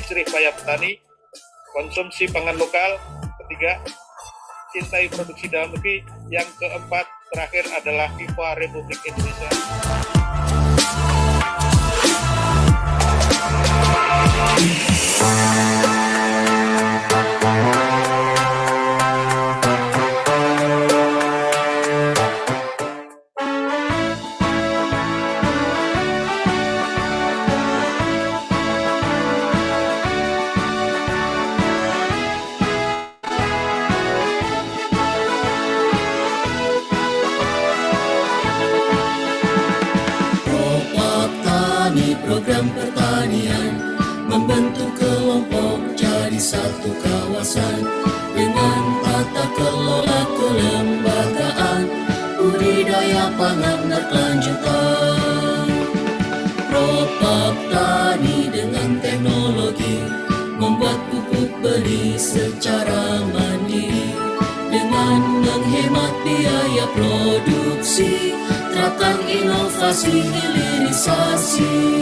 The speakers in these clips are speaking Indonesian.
jerih payah petani, konsumsi pangan lokal, ketiga, cintai produksi dalam negeri, yang keempat, terakhir adalah FIFA Republik Indonesia. Program pertanian membentuk kelompok jadi satu kawasan dengan tata kelola kelembagaan, budidaya pangan berkelanjutan. Propak Tani dengan teknologi membuat pupuk beli secara mandiri dengan menghemat biaya produksi, terapan inovasi hilirisasi.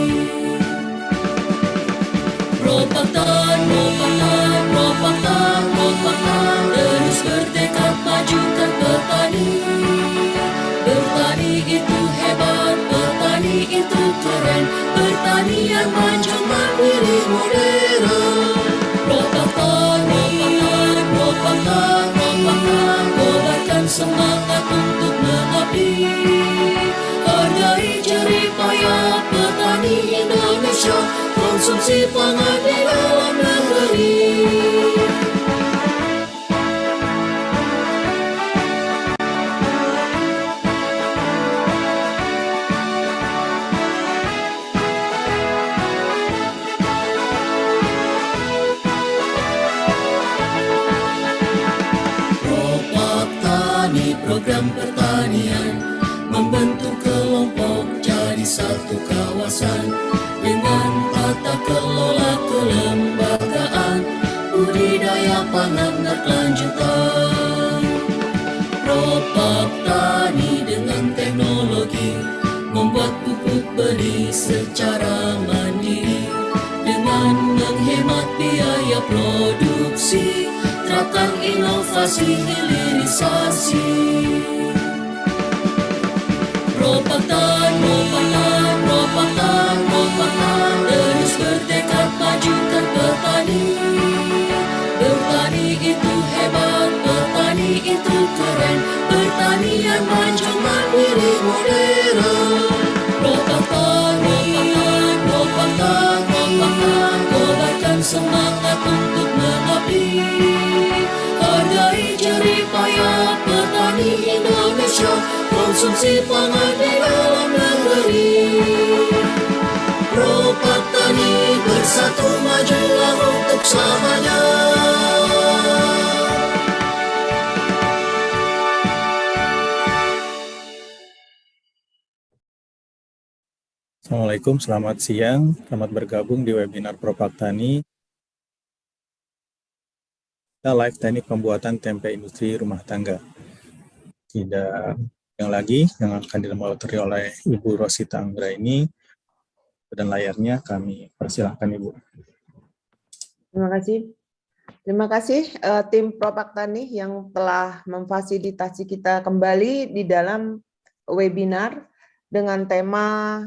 Propak Tani terus bertekad majukan petani. Bertani itu hebat, petani itu keren, pertanian maju mandiri modern. Propak Tani, kobarkan semangat untuk mengabdi. Hargai jerih payah petani Indonesia, konsumsi pangan di dalam negeri. Propak Tani, program pertanian membentuk kelompok jadi satu kawasan dengan tata kelola kelembagaan, budidaya pangan berkelanjutan. Propak Tani dengan teknologi membuat pupuk beli secara mandiri dengan menghemat biaya produksi, terapan inovasi hilirisasi. Propak Tani terus bertekad majukan petani. Bertani itu hebat, petani itu keren, pertanian maju mandiri modern. Propak Tani, kobarkan semangat untuk mengabdi. Hargai jerih payah petani Indonesia, konsumsi pangan di dalam negeri. Propak Tani bersatu majulah untuk selamanya. Assalamualaikum, selamat siang. Selamat bergabung di webinar Propak Tani. Kita live teknik pembuatan tempe industri rumah tangga. Tidak yang lagi yang akan dimoderatori oleh Ibu Rosita Anggra ini, dan layarnya kami persilahkan Ibu. Terima kasih tim Propak Tani yang telah memfasilitasi kita kembali di dalam webinar dengan tema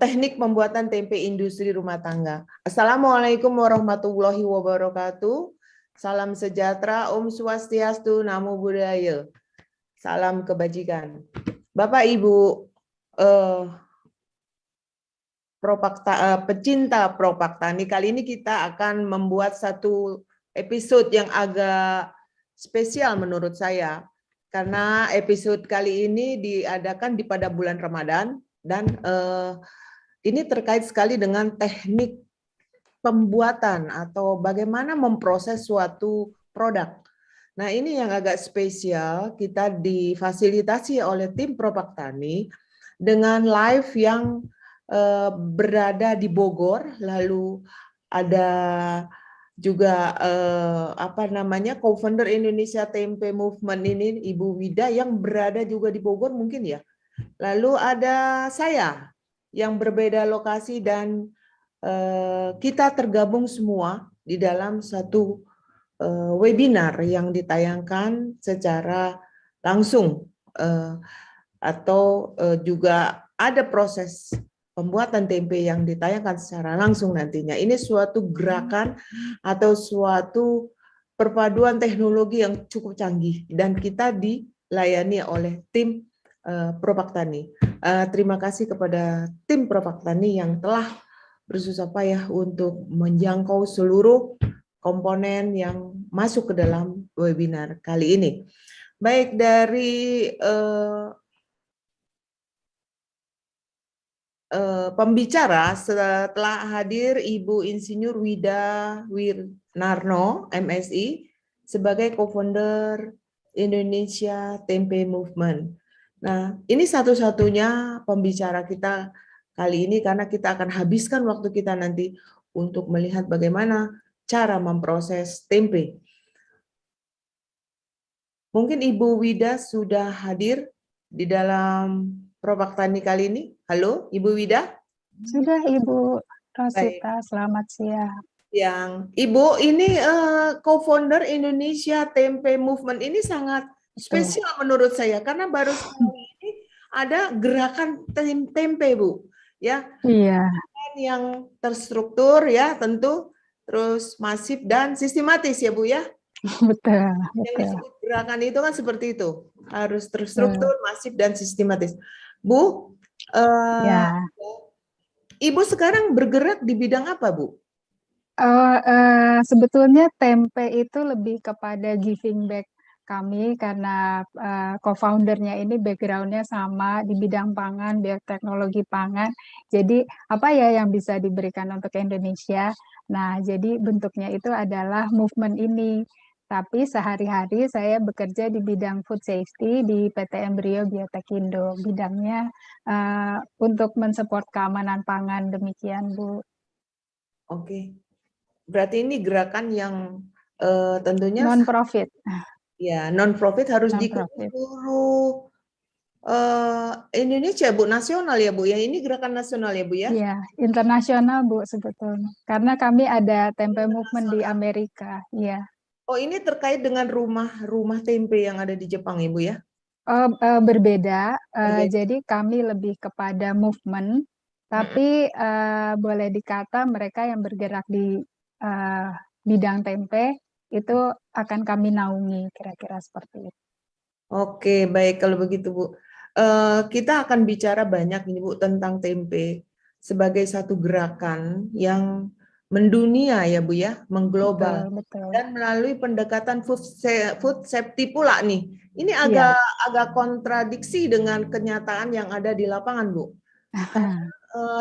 teknik pembuatan tempe industri rumah tangga. Assalamualaikum warahmatullahi wabarakatuh. Salam sejahtera, Om Swastiastu, Namo Buddhaya. Salam kebajikan. Bapak Ibu pecinta Propak Tani, kali ini kita akan membuat satu episode yang agak spesial menurut saya, karena episode kali ini diadakan pada bulan Ramadan, dan ini terkait sekali dengan teknik pembuatan atau bagaimana memproses suatu produk. Nah, ini yang agak spesial, kita difasilitasi oleh tim Propak Tani dengan live yang berada di Bogor, lalu ada juga co-founder Indonesia Tempe Movement ini Ibu Wida yang berada juga di Bogor mungkin ya. Lalu ada saya yang berbeda lokasi dan kita tergabung semua di dalam satu webinar yang ditayangkan secara langsung, atau juga ada proses pembuatan tempe yang ditayangkan secara langsung nantinya. Ini suatu gerakan atau suatu perpaduan teknologi yang cukup canggih dan kita dilayani oleh tim Propaktani. Terima kasih kepada tim Propaktani yang telah bersusah payah untuk menjangkau seluruh komponen yang masuk ke dalam webinar kali ini. Baik, dari pembicara setelah hadir Ibu Insinyur Wida Wirnarno, MSI, sebagai co-founder Indonesia Tempe Movement. Nah, ini satu-satunya pembicara kita kali ini karena kita akan habiskan waktu kita nanti untuk melihat bagaimana cara memproses tempe. Mungkin Ibu Wida sudah hadir di dalam Propaktani kali ini. Halo, Ibu Wida? Sudah Ibu Baik. Rosita, selamat siang. Ibu, ini co-founder Indonesia Tempe Movement ini sangat spesial menurut saya karena baru sekali ini ada gerakan tempe, Bu. Ya, Iya, yang terstruktur ya tentu, terus masif dan sistematis ya Bu ya. betul, Yang betul. disebut gerakan itu kan seperti itu, harus terstruktur, masif dan sistematis. Bu, Ya, Ibu sekarang bergerak di bidang apa, Bu? sebetulnya tempe itu lebih kepada giving back kami karena co-foundernya ini background-nya sama di bidang pangan, bioteknologi pangan. Jadi apa ya yang bisa diberikan untuk Indonesia? Nah, jadi bentuknya itu adalah movement ini. Tapi sehari-hari saya bekerja di bidang food safety di PT Embrio Biotekindo. Bidangnya untuk mensupport keamanan pangan, demikian Bu. Oke. Berarti ini gerakan yang tentunya Non-profit. ya non-profit harus Non-profit. diikuti seluruh Indonesia, Bu, nasional ya, Bu ya. Ini gerakan nasional ya, Bu ya. Iya, internasional Bu sebetulnya. Karena kami ada tempe movement di Amerika. Iya. Oh, ini terkait dengan rumah tempe yang ada di Jepang, Ibu ya? Berbeda. Berbeda. Jadi kami lebih kepada movement, tapi boleh dikata mereka yang bergerak di bidang tempe itu akan kami naungi, kira-kira seperti itu. Oke, baik kalau begitu, Bu. Kita akan bicara banyak ini, Bu, tentang tempe sebagai satu gerakan yang mendunia ya, Bu ya, mengglobal. Betul. Dan melalui pendekatan food safety pula nih. Ini Iya. agak kontradiksi dengan kenyataan yang ada di lapangan, Bu.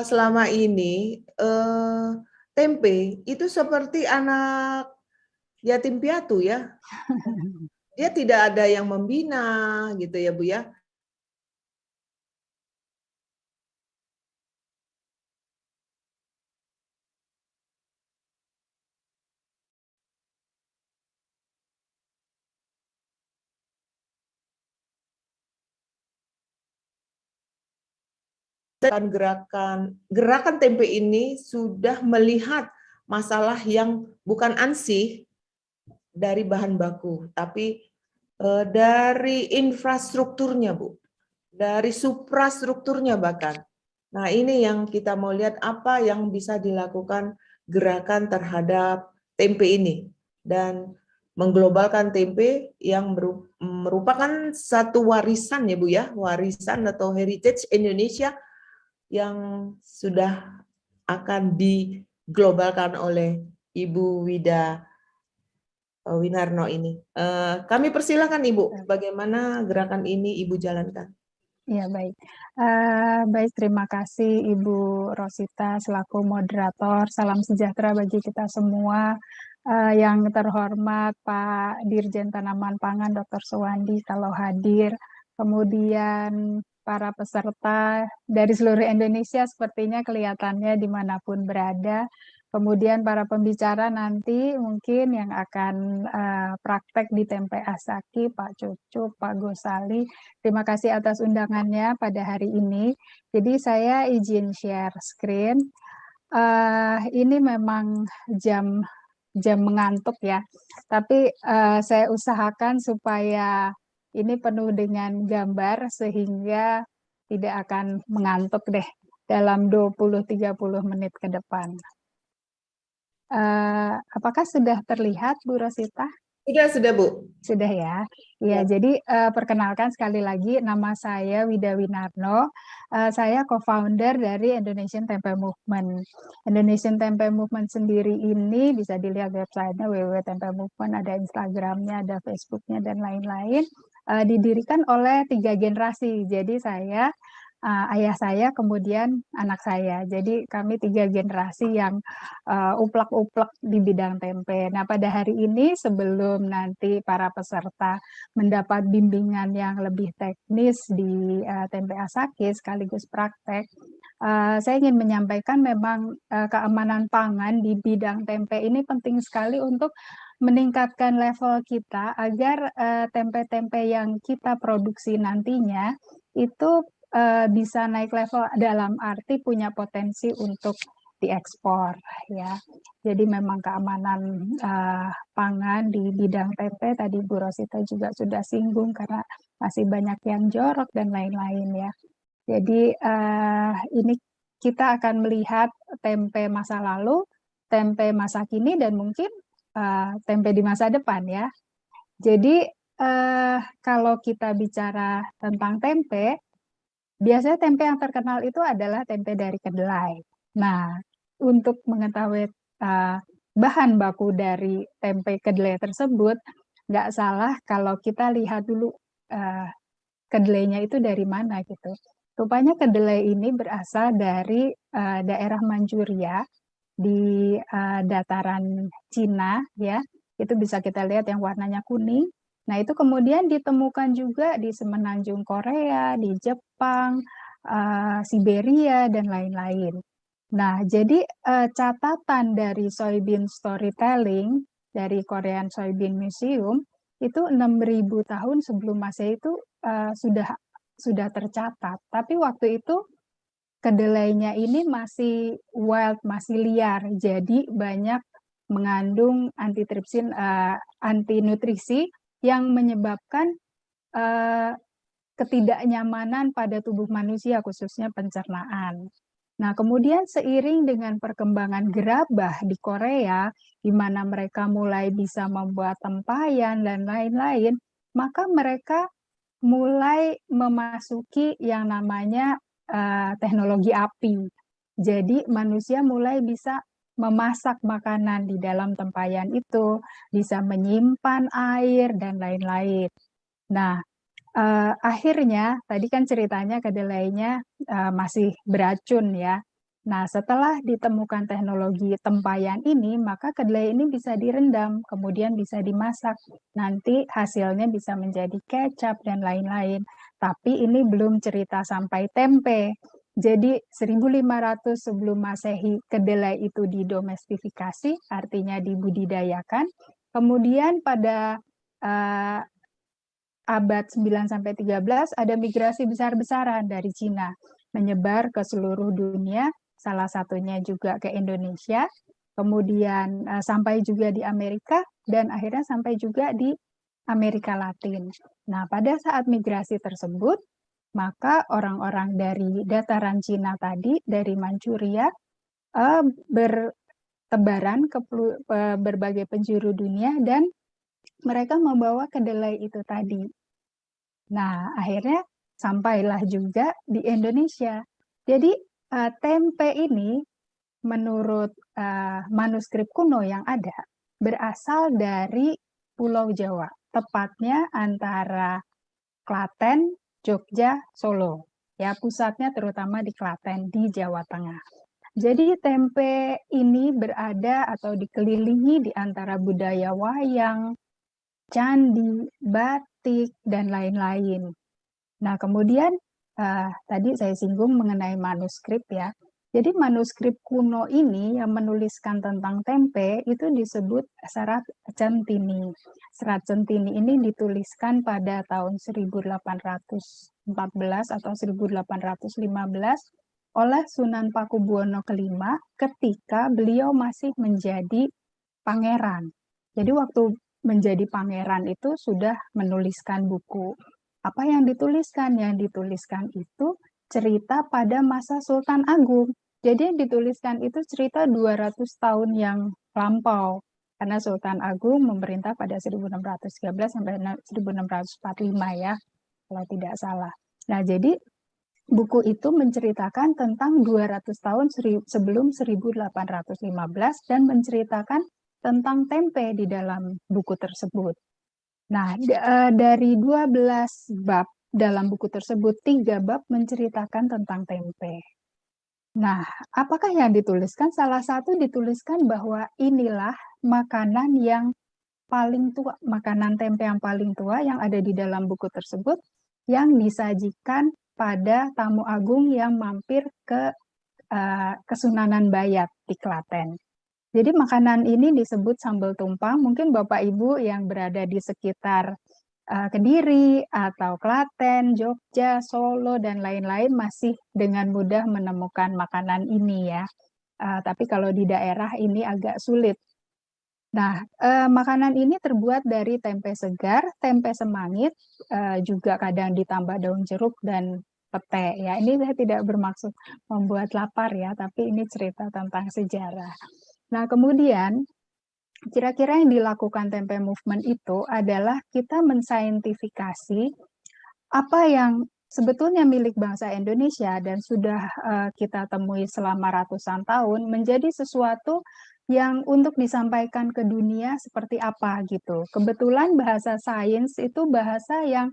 Selama ini tempe itu seperti anak yatim piatu ya. Dia tidak ada yang membina gitu ya, Bu ya. Dan gerakan tempe ini sudah melihat masalah yang bukan ansih dari bahan baku, tapi dari infrastrukturnya, Bu, dari suprastrukturnya bahkan. Nah, ini yang kita mau lihat apa yang bisa dilakukan gerakan terhadap tempe ini dan mengglobalkan tempe yang merupakan satu warisan ya Bu ya, warisan atau heritage Indonesia yang sudah akan diglobalkan oleh Ibu Wida Winarno ini. Kami persilakan Ibu, bagaimana gerakan ini Ibu jalankan? Ya, baik. Baik, terima kasih Ibu Rosita selaku moderator. Salam sejahtera bagi kita semua. Yang terhormat Pak Dirjen Tanaman Pangan Dr. Suwandi kalau hadir. Kemudian para peserta dari seluruh Indonesia sepertinya kelihatannya dimanapun berada. Kemudian para pembicara nanti mungkin yang akan praktek di Tempe Asaki, Pak Cucu, Pak Gosali. Terima kasih atas undangannya pada hari ini. Jadi saya izin share screen. Ini memang jam mengantuk ya, tapi saya usahakan supaya ini penuh dengan gambar sehingga tidak akan mengantuk deh dalam 20-30 menit ke depan. Apakah sudah terlihat, Bu Rosita? Sudah Bu. Sudah ya. Ya, jadi perkenalkan sekali lagi, nama saya Wida Winarno. Saya co-founder dari Indonesian Tempe Movement. Indonesian Tempe Movement sendiri ini bisa dilihat websitenya www.tempe-movement, ada Instagramnya, ada Facebooknya, dan lain-lain. Didirikan oleh 3 generasi. Jadi saya, ayah saya, kemudian anak saya. Jadi kami 3 generasi yang uplak-uplak di bidang tempe. Nah, pada hari ini sebelum nanti para peserta mendapat bimbingan yang lebih teknis di Tempe Asaki sekaligus praktek, saya ingin menyampaikan memang keamanan pangan di bidang tempe ini penting sekali untuk meningkatkan level kita agar tempe-tempe yang kita produksi nantinya itu bisa naik level dalam arti punya potensi untuk diekspor ya. Jadi memang keamanan pangan di bidang tempe tadi Bu Rosita juga sudah singgung karena masih banyak yang jorok dan lain-lain ya. Jadi ini kita akan melihat tempe masa lalu, tempe masa kini, dan mungkin tempe di masa depan ya. Jadi kalau kita bicara tentang tempe, biasanya tempe yang terkenal itu adalah tempe dari kedelai. Nah, untuk mengetahui bahan baku dari tempe kedelai tersebut, nggak salah kalau kita lihat dulu kedelainya itu dari mana gitu. Rupanya kedelai ini berasal dari daerah Manchuria di dataran Cina ya. Itu bisa kita lihat yang warnanya kuning. Nah, itu kemudian ditemukan juga di semenanjung Korea, di Jepang, Siberia, dan lain-lain. Nah, jadi catatan dari Soybean Storytelling dari Korean Soybean Museum itu 6.000 tahun sebelum Masehi itu sudah tercatat. Tapi waktu itu kedelainya ini masih wild, masih liar. Jadi banyak mengandung antitripsin, antinutrisi yang menyebabkan ketidaknyamanan pada tubuh manusia, khususnya pencernaan. Nah, kemudian seiring dengan perkembangan gerabah di Korea, di mana mereka mulai bisa membuat tempayan dan lain-lain, maka mereka mulai memasuki yang namanya teknologi api. Jadi manusia mulai bisa memasak makanan di dalam tempayan itu, bisa menyimpan air, dan lain-lain. Nah, akhirnya tadi kan ceritanya kedelainya masih beracun ya. Nah, setelah ditemukan teknologi tempayan ini, maka kedelai ini bisa direndam, kemudian bisa dimasak. Nanti hasilnya bisa menjadi kecap dan lain-lain. Tapi ini belum cerita sampai tempe. Jadi 1500 sebelum Masehi kedelai itu didomestifikasi, artinya dibudidayakan. Kemudian pada abad 9-13 ada migrasi besar-besaran dari Cina menyebar ke seluruh dunia, salah satunya juga ke Indonesia, kemudian sampai juga di Amerika, dan akhirnya sampai juga di Amerika Latin. Nah, pada saat migrasi tersebut, maka orang-orang dari dataran Cina tadi, dari Manchuria, bertebaran ke berbagai penjuru dunia, dan mereka membawa kedelai itu tadi. Nah, akhirnya sampailah juga di Indonesia. Jadi, tempe ini menurut manuskrip kuno yang ada, berasal dari Pulau Jawa, tepatnya antara Klaten, Jogja, Solo. Ya, pusatnya terutama di Klaten, di Jawa Tengah. Jadi tempe ini berada atau dikelilingi di antara budaya wayang, candi, batik, dan lain-lain. Nah, kemudian tadi saya singgung mengenai manuskrip ya. Jadi manuskrip kuno ini yang menuliskan tentang tempe itu disebut Serat Centini. Serat Centini ini dituliskan pada tahun 1814 atau 1815 oleh Sunan Pakubuwono kelima ketika beliau masih menjadi pangeran. Jadi waktu menjadi pangeran itu sudah menuliskan buku. Apa yang dituliskan? Yang dituliskan itu cerita pada masa Sultan Agung. Jadi yang dituliskan itu cerita 200 tahun yang lampau. Karena Sultan Agung memerintah pada 1613 sampai 1645 ya, kalau tidak salah. Nah, jadi buku itu menceritakan tentang 200 tahun sebelum 1815 dan menceritakan tentang tempe di dalam buku tersebut. Nah, dari 12 bab dalam buku tersebut, 3 bab menceritakan tentang tempe. Nah, apakah yang dituliskan? Salah satu dituliskan bahwa inilah makanan yang paling tua, makanan tempe yang paling tua yang ada di dalam buku tersebut, yang disajikan pada tamu agung yang mampir ke Kesunanan Bayat di Klaten. Jadi makanan ini disebut sambal tumpang. Mungkin Bapak Ibu yang berada di sekitar Kediri atau Klaten, Jogja, Solo, dan lain-lain masih dengan mudah menemukan makanan ini ya. Tapi kalau di daerah ini agak sulit. Nah, makanan ini terbuat dari tempe segar, tempe semangit, juga kadang ditambah daun jeruk dan pete ya. Ini saya tidak bermaksud membuat lapar ya, tapi ini cerita tentang sejarah. Nah, kemudian kira-kira yang dilakukan Tempe Movement itu adalah kita mensaintifikasi apa yang sebetulnya milik bangsa Indonesia dan sudah kita temui selama ratusan tahun menjadi sesuatu yang untuk disampaikan ke dunia seperti apa gitu. Kebetulan bahasa sains itu bahasa yang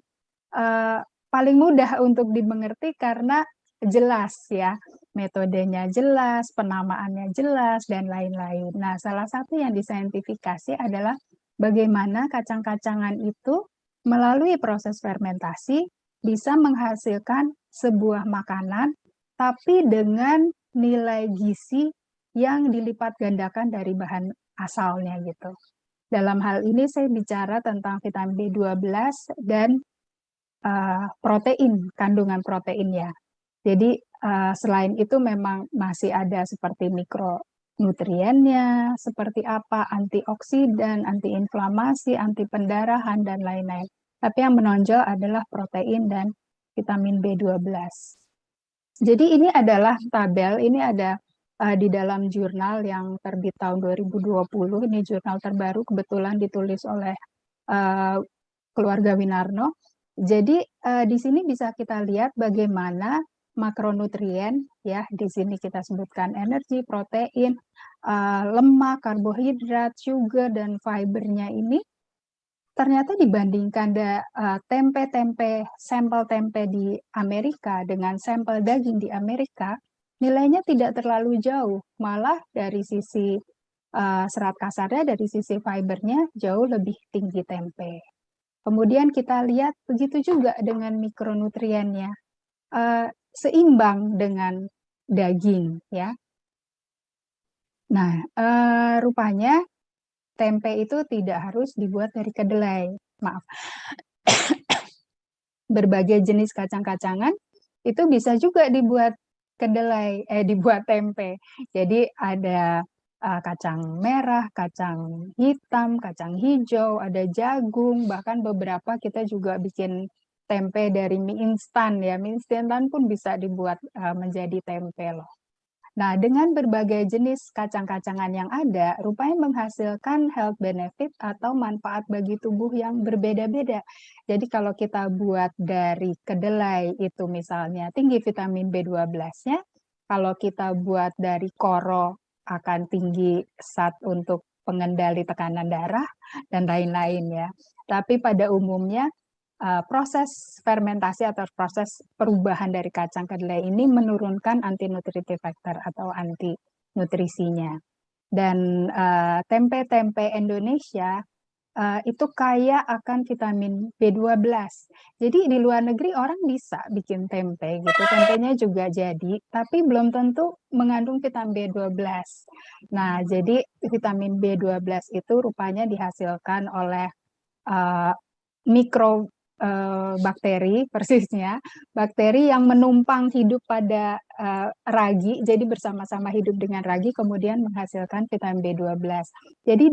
paling mudah untuk dimengerti karena jelas ya, metodenya jelas, penamaannya jelas, dan lain-lain. Nah, salah satu yang disaintifikasi adalah bagaimana kacang-kacangan itu melalui proses fermentasi bisa menghasilkan sebuah makanan, tapi dengan nilai gizi yang dilipat gandakan dari bahan asalnya gitu. Dalam hal ini saya bicara tentang vitamin B12 dan protein, kandungan proteinnya. Jadi selain itu memang masih ada seperti mikronutriennya, seperti apa, antioksidan, antiinflamasi, anti pendarahan, dan lain-lain. Tapi yang menonjol adalah protein dan vitamin B12. Jadi ini adalah tabel, ini ada di dalam jurnal yang terbit tahun 2020, ini jurnal terbaru, kebetulan ditulis oleh keluarga Winarno. Jadi di sini bisa kita lihat bagaimana makronutrien ya, di sini kita sebutkan energi, protein, lemak, karbohidrat, sugar, dan fibernya ini ternyata dibandingkan tempe-tempe, sampel tempe di Amerika dengan sampel daging di Amerika, nilainya tidak terlalu jauh, malah dari sisi serat kasarnya, dari sisi fibernya jauh lebih tinggi tempe. Kemudian kita lihat begitu juga dengan mikronutriennya, seimbang dengan daging ya. Nah, rupanya tempe itu tidak harus dibuat dari kedelai, maaf. Berbagai jenis kacang-kacangan itu bisa juga dibuat kedelai, dibuat tempe. Jadi ada kacang merah, kacang hitam, kacang hijau, ada jagung, bahkan beberapa kita juga bikin tempe dari mie instan ya. Mie instan pun bisa dibuat menjadi tempe loh. Nah, dengan berbagai jenis kacang-kacangan yang ada, rupanya menghasilkan health benefit atau manfaat bagi tubuh yang berbeda-beda. Jadi kalau kita buat dari kedelai itu misalnya tinggi vitamin B12-nya, kalau kita buat dari koro akan tinggi zat untuk pengendali tekanan darah, dan lain-lain ya. Tapi pada umumnya, proses fermentasi atau proses perubahan dari kacang kedelai ini menurunkan anti-nutritive factor atau anti-nutrisinya. Dan tempe-tempe Indonesia itu kaya akan vitamin B12. Jadi di luar negeri orang bisa bikin tempe gitu, tempenya juga jadi, tapi belum tentu mengandung vitamin B12. Nah, jadi vitamin B12 itu rupanya dihasilkan oleh bakteri persisnya, bakteri yang menumpang hidup pada ragi, jadi bersama-sama hidup dengan ragi kemudian menghasilkan vitamin B12. Jadi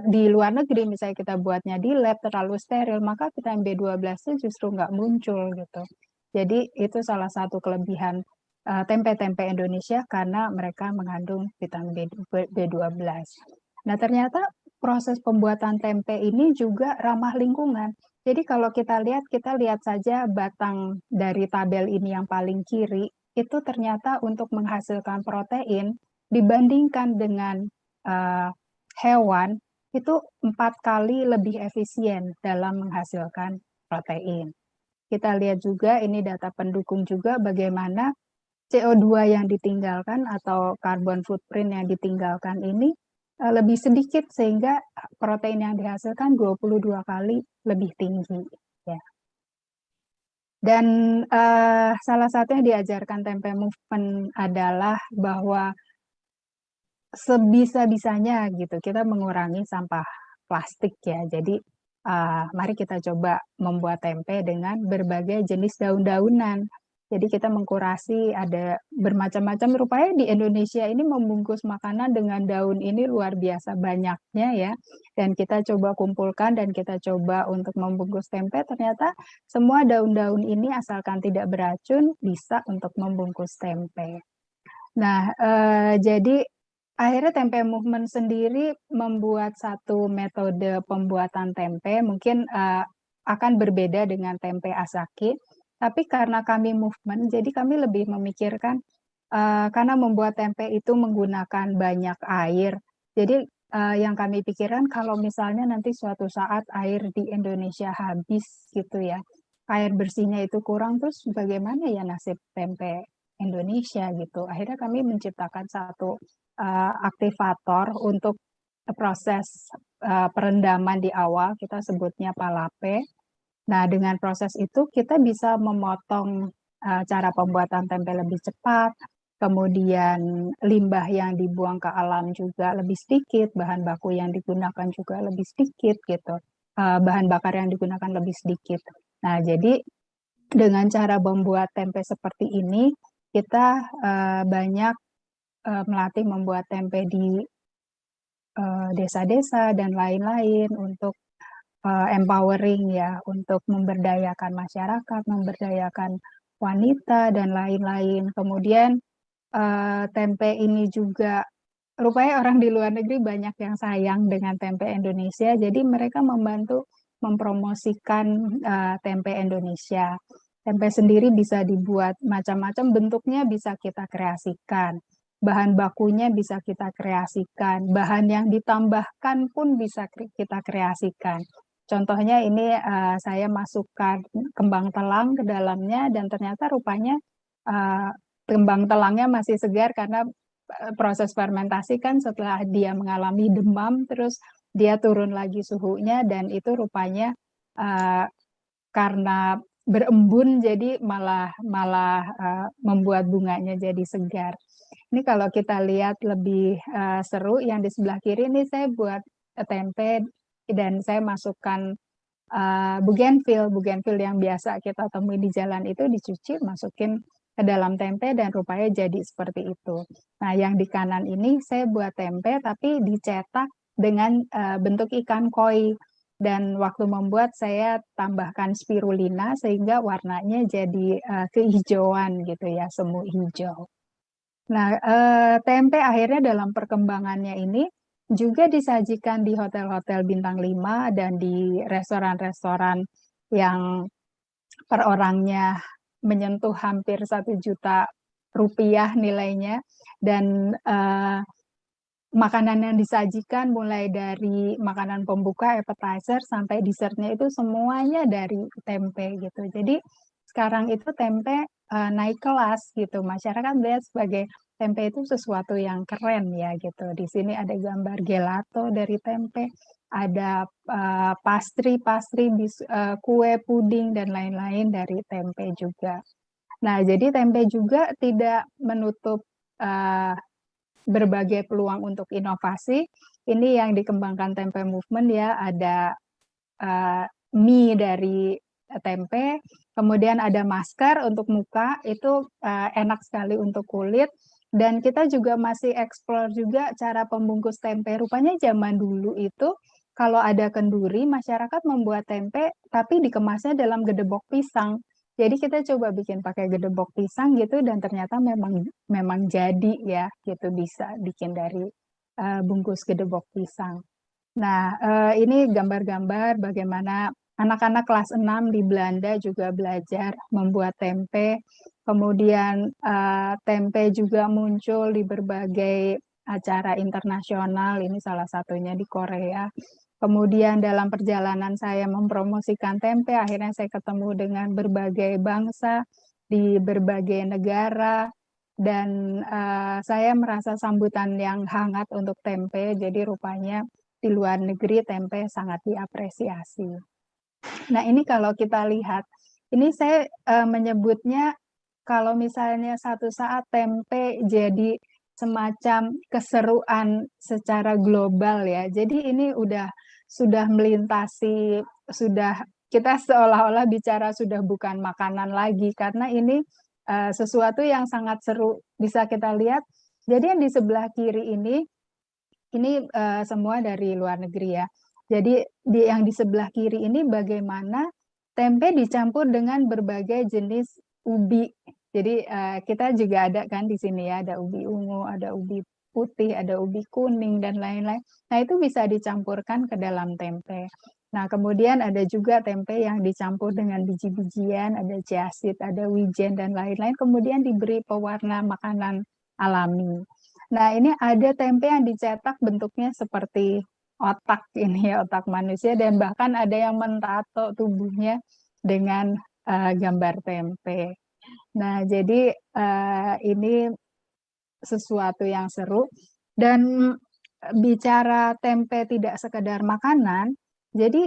di luar negeri misalnya kita buatnya di lab terlalu steril, maka vitamin B12-nya justru nggak muncul gitu. Jadi itu salah satu kelebihan tempe-tempe Indonesia karena mereka mengandung vitamin B12. Nah, ternyata proses pembuatan tempe ini juga ramah lingkungan. Jadi kalau kita lihat saja batang dari tabel ini yang paling kiri, itu ternyata untuk menghasilkan protein dibandingkan dengan hewan, itu 4 kali lebih efisien dalam menghasilkan protein. Kita lihat juga ini data pendukung juga bagaimana CO2 yang ditinggalkan atau carbon footprint yang ditinggalkan ini lebih sedikit sehingga protein yang dihasilkan 22 kali lebih tinggi. Ya. Dan salah satu yang diajarkan Tempe Movement adalah bahwa sebisa-bisanya gitu kita mengurangi sampah plastik ya. Jadi mari kita coba membuat tempe dengan berbagai jenis daun-daunan. Jadi kita mengkurasi ada bermacam-macam, rupanya di Indonesia ini membungkus makanan dengan daun ini luar biasa banyaknya ya. Dan kita coba kumpulkan dan kita coba untuk membungkus tempe, ternyata semua daun-daun ini asalkan tidak beracun bisa untuk membungkus tempe. Nah, jadi akhirnya Tempe Movement sendiri membuat satu metode pembuatan tempe, mungkin akan berbeda dengan tempe Asaki. Tapi karena kami movement, jadi kami lebih memikirkan karena membuat tempe itu menggunakan banyak air. Jadi yang kami pikirkan kalau misalnya nanti suatu saat air di Indonesia habis gitu ya, air bersihnya itu kurang, terus bagaimana ya nasib tempe Indonesia gitu. Akhirnya kami menciptakan satu aktivator untuk proses perendaman di awal, kita sebutnya palape. Nah, dengan proses itu kita bisa memotong cara pembuatan tempe lebih cepat, kemudian limbah yang dibuang ke alam juga lebih sedikit, bahan baku yang digunakan juga lebih sedikit gitu, bahan bakar yang digunakan lebih sedikit. Nah, jadi dengan cara membuat tempe seperti ini, kita banyak melatih membuat tempe di desa-desa dan lain-lain untuk empowering ya, untuk memberdayakan masyarakat, memberdayakan wanita dan lain-lain. Kemudian tempe ini juga rupanya orang di luar negeri banyak yang sayang dengan tempe Indonesia, jadi mereka membantu mempromosikan tempe Indonesia. Tempe sendiri bisa dibuat macam-macam, bentuknya bisa kita kreasikan. Bahan bakunya bisa kita kreasikan, bahan yang ditambahkan pun bisa kita kreasikan. Contohnya ini saya masukkan kembang telang ke dalamnya dan ternyata rupanya kembang telangnya masih segar karena proses fermentasi kan setelah dia mengalami demam terus dia turun lagi suhunya dan itu rupanya karena berembun jadi malah membuat bunganya jadi segar. Ini kalau kita lihat lebih seru yang di sebelah kiri ini saya buat tempe dan saya masukkan bougainville yang biasa kita temui di jalan itu dicuci, masukin ke dalam tempe dan rupanya jadi seperti itu. Nah, yang di kanan ini saya buat tempe tapi dicetak dengan bentuk ikan koi dan waktu membuat saya tambahkan spirulina sehingga warnanya jadi kehijauan gitu ya, semu hijau. Nah, tempe akhirnya dalam perkembangannya ini juga disajikan di hotel-hotel bintang 5 dan di restoran-restoran yang per orangnya menyentuh hampir 1 juta rupiah nilainya dan makanan yang disajikan mulai dari makanan pembuka, appetizer sampai dessertnya itu semuanya dari tempe gitu. Jadi sekarang itu tempe naik kelas gitu. Masyarakat melihat sebagai tempe itu sesuatu yang keren ya gitu. Di sini ada gambar gelato dari tempe, ada pastry, kue, puding dan lain-lain dari tempe juga. Nah, jadi tempe juga tidak menutup berbagai peluang untuk inovasi. Ini yang dikembangkan Tempe Movement ya, ada mie dari tempe, kemudian ada masker untuk muka, itu enak sekali untuk kulit. Dan kita juga masih explore juga cara pembungkus tempe. Rupanya zaman dulu itu kalau ada kenduri, masyarakat membuat tempe tapi dikemasnya dalam gedebok pisang. Jadi kita coba bikin pakai gedebok pisang gitu dan ternyata memang jadi ya gitu bisa bikin dari bungkus gedebok pisang. Nah, ini gambar-gambar bagaimana anak-anak kelas 6 di Belanda juga belajar membuat tempe. Kemudian tempe juga muncul di berbagai acara internasional, ini salah satunya di Korea. Kemudian dalam perjalanan saya mempromosikan tempe, akhirnya saya ketemu dengan berbagai bangsa di berbagai negara, dan saya merasa sambutan yang hangat untuk tempe, jadi rupanya di luar negeri tempe sangat diapresiasi. Nah, ini kalau kita lihat, ini saya menyebutnya kalau misalnya satu saat tempe jadi semacam keseruan secara global ya. Jadi ini sudah melintasi, sudah kita seolah-olah bicara sudah bukan makanan lagi karena ini sesuatu yang sangat seru bisa kita lihat. Jadi yang di sebelah kiri ini semua dari luar negeri ya. Jadi yang di sebelah kiri ini bagaimana tempe dicampur dengan berbagai jenis ubi. Jadi kita juga ada kan di sini ya, ada ubi ungu, ada ubi putih, ada ubi kuning dan lain-lain. Nah, itu bisa dicampurkan ke dalam tempe. Nah, kemudian ada juga tempe yang dicampur dengan biji-bijian, ada chia seed, ada wijen dan lain-lain, kemudian diberi pewarna makanan alami. Nah, ini ada tempe yang dicetak bentuknya seperti otak ini ya, otak manusia, dan bahkan ada yang mentato tubuhnya dengan gambar tempe. Nah, jadi ini sesuatu yang seru. Dan bicara tempe tidak sekedar makanan, jadi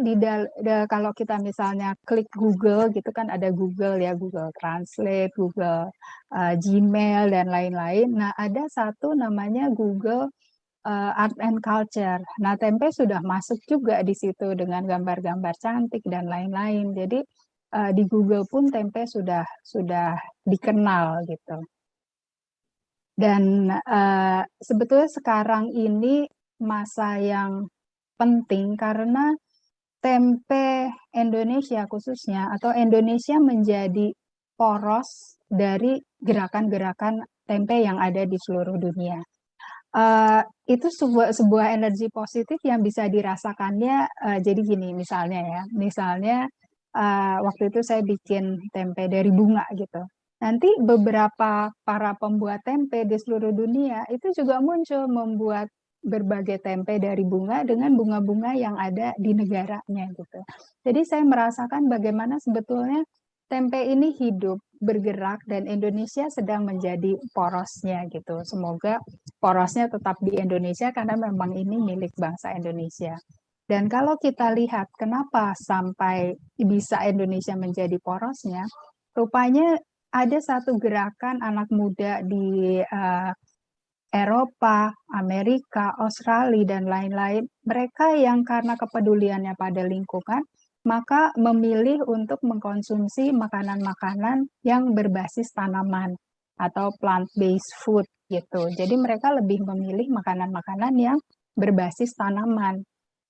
kalau kita misalnya klik Google gitu kan, ada Google ya, Google Translate, Google Gmail dan lain-lain. Nah, ada satu namanya Google Art and Culture. Nah, tempe sudah masuk juga di situ dengan gambar-gambar cantik dan lain-lain. Jadi di Google pun tempe sudah dikenal gitu. Dan sebetulnya sekarang ini masa yang penting karena tempe Indonesia khususnya, atau Indonesia menjadi poros dari gerakan-gerakan tempe yang ada di seluruh dunia. Itu sebuah energi positif yang bisa dirasakannya. Jadi gini misalnya waktu itu saya bikin tempe dari bunga gitu. Nanti beberapa para pembuat tempe di seluruh dunia itu juga muncul membuat berbagai tempe dari bunga dengan bunga-bunga yang ada di negaranya gitu. Jadi saya merasakan bagaimana sebetulnya tempe ini hidup, bergerak, dan Indonesia sedang menjadi porosnya gitu. Semoga porosnya tetap di Indonesia karena memang ini milik bangsa Indonesia. Dan kalau kita lihat kenapa sampai bisa Indonesia menjadi porosnya, rupanya ada satu gerakan anak muda di Eropa, Amerika, Australia, dan lain-lain. Mereka yang karena kepeduliannya pada lingkungan, maka memilih untuk mengkonsumsi makanan-makanan yang berbasis tanaman atau plant-based food gitu. Jadi mereka lebih memilih makanan-makanan yang berbasis tanaman.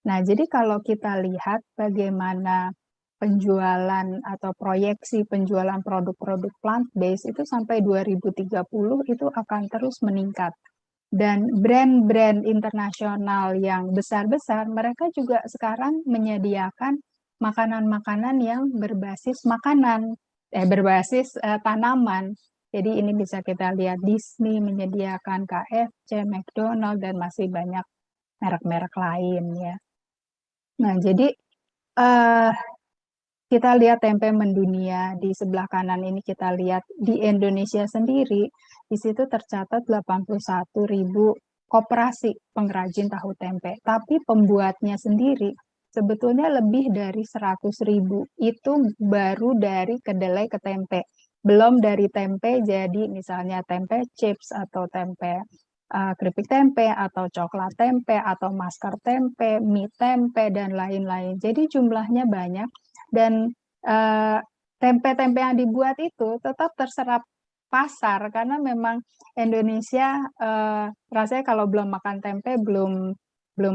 Nah, jadi kalau kita lihat bagaimana penjualan atau proyeksi penjualan produk-produk plant-based itu sampai 2030 itu akan terus meningkat. Dan brand-brand internasional yang besar-besar, mereka juga sekarang menyediakan makanan-makanan yang berbasis tanaman. Jadi ini bisa kita lihat Disney menyediakan KFC, McDonald, dan masih banyak merek-merek lain ya. Nah, jadi kita lihat tempe mendunia. Di sebelah kanan ini kita lihat di Indonesia sendiri, di situ tercatat 81.000 koperasi pengrajin tahu tempe. Tapi pembuatnya sendiri sebetulnya lebih dari 100.000. Itu baru dari kedelai ke tempe. Belum dari tempe jadi misalnya tempe chips atau tempe keripik tempe atau coklat tempe atau masker tempe, mie tempe, dan lain-lain. Jadi jumlahnya banyak. dan tempe-tempe yang dibuat itu tetap terserap pasar karena memang Indonesia rasanya kalau belum makan tempe belum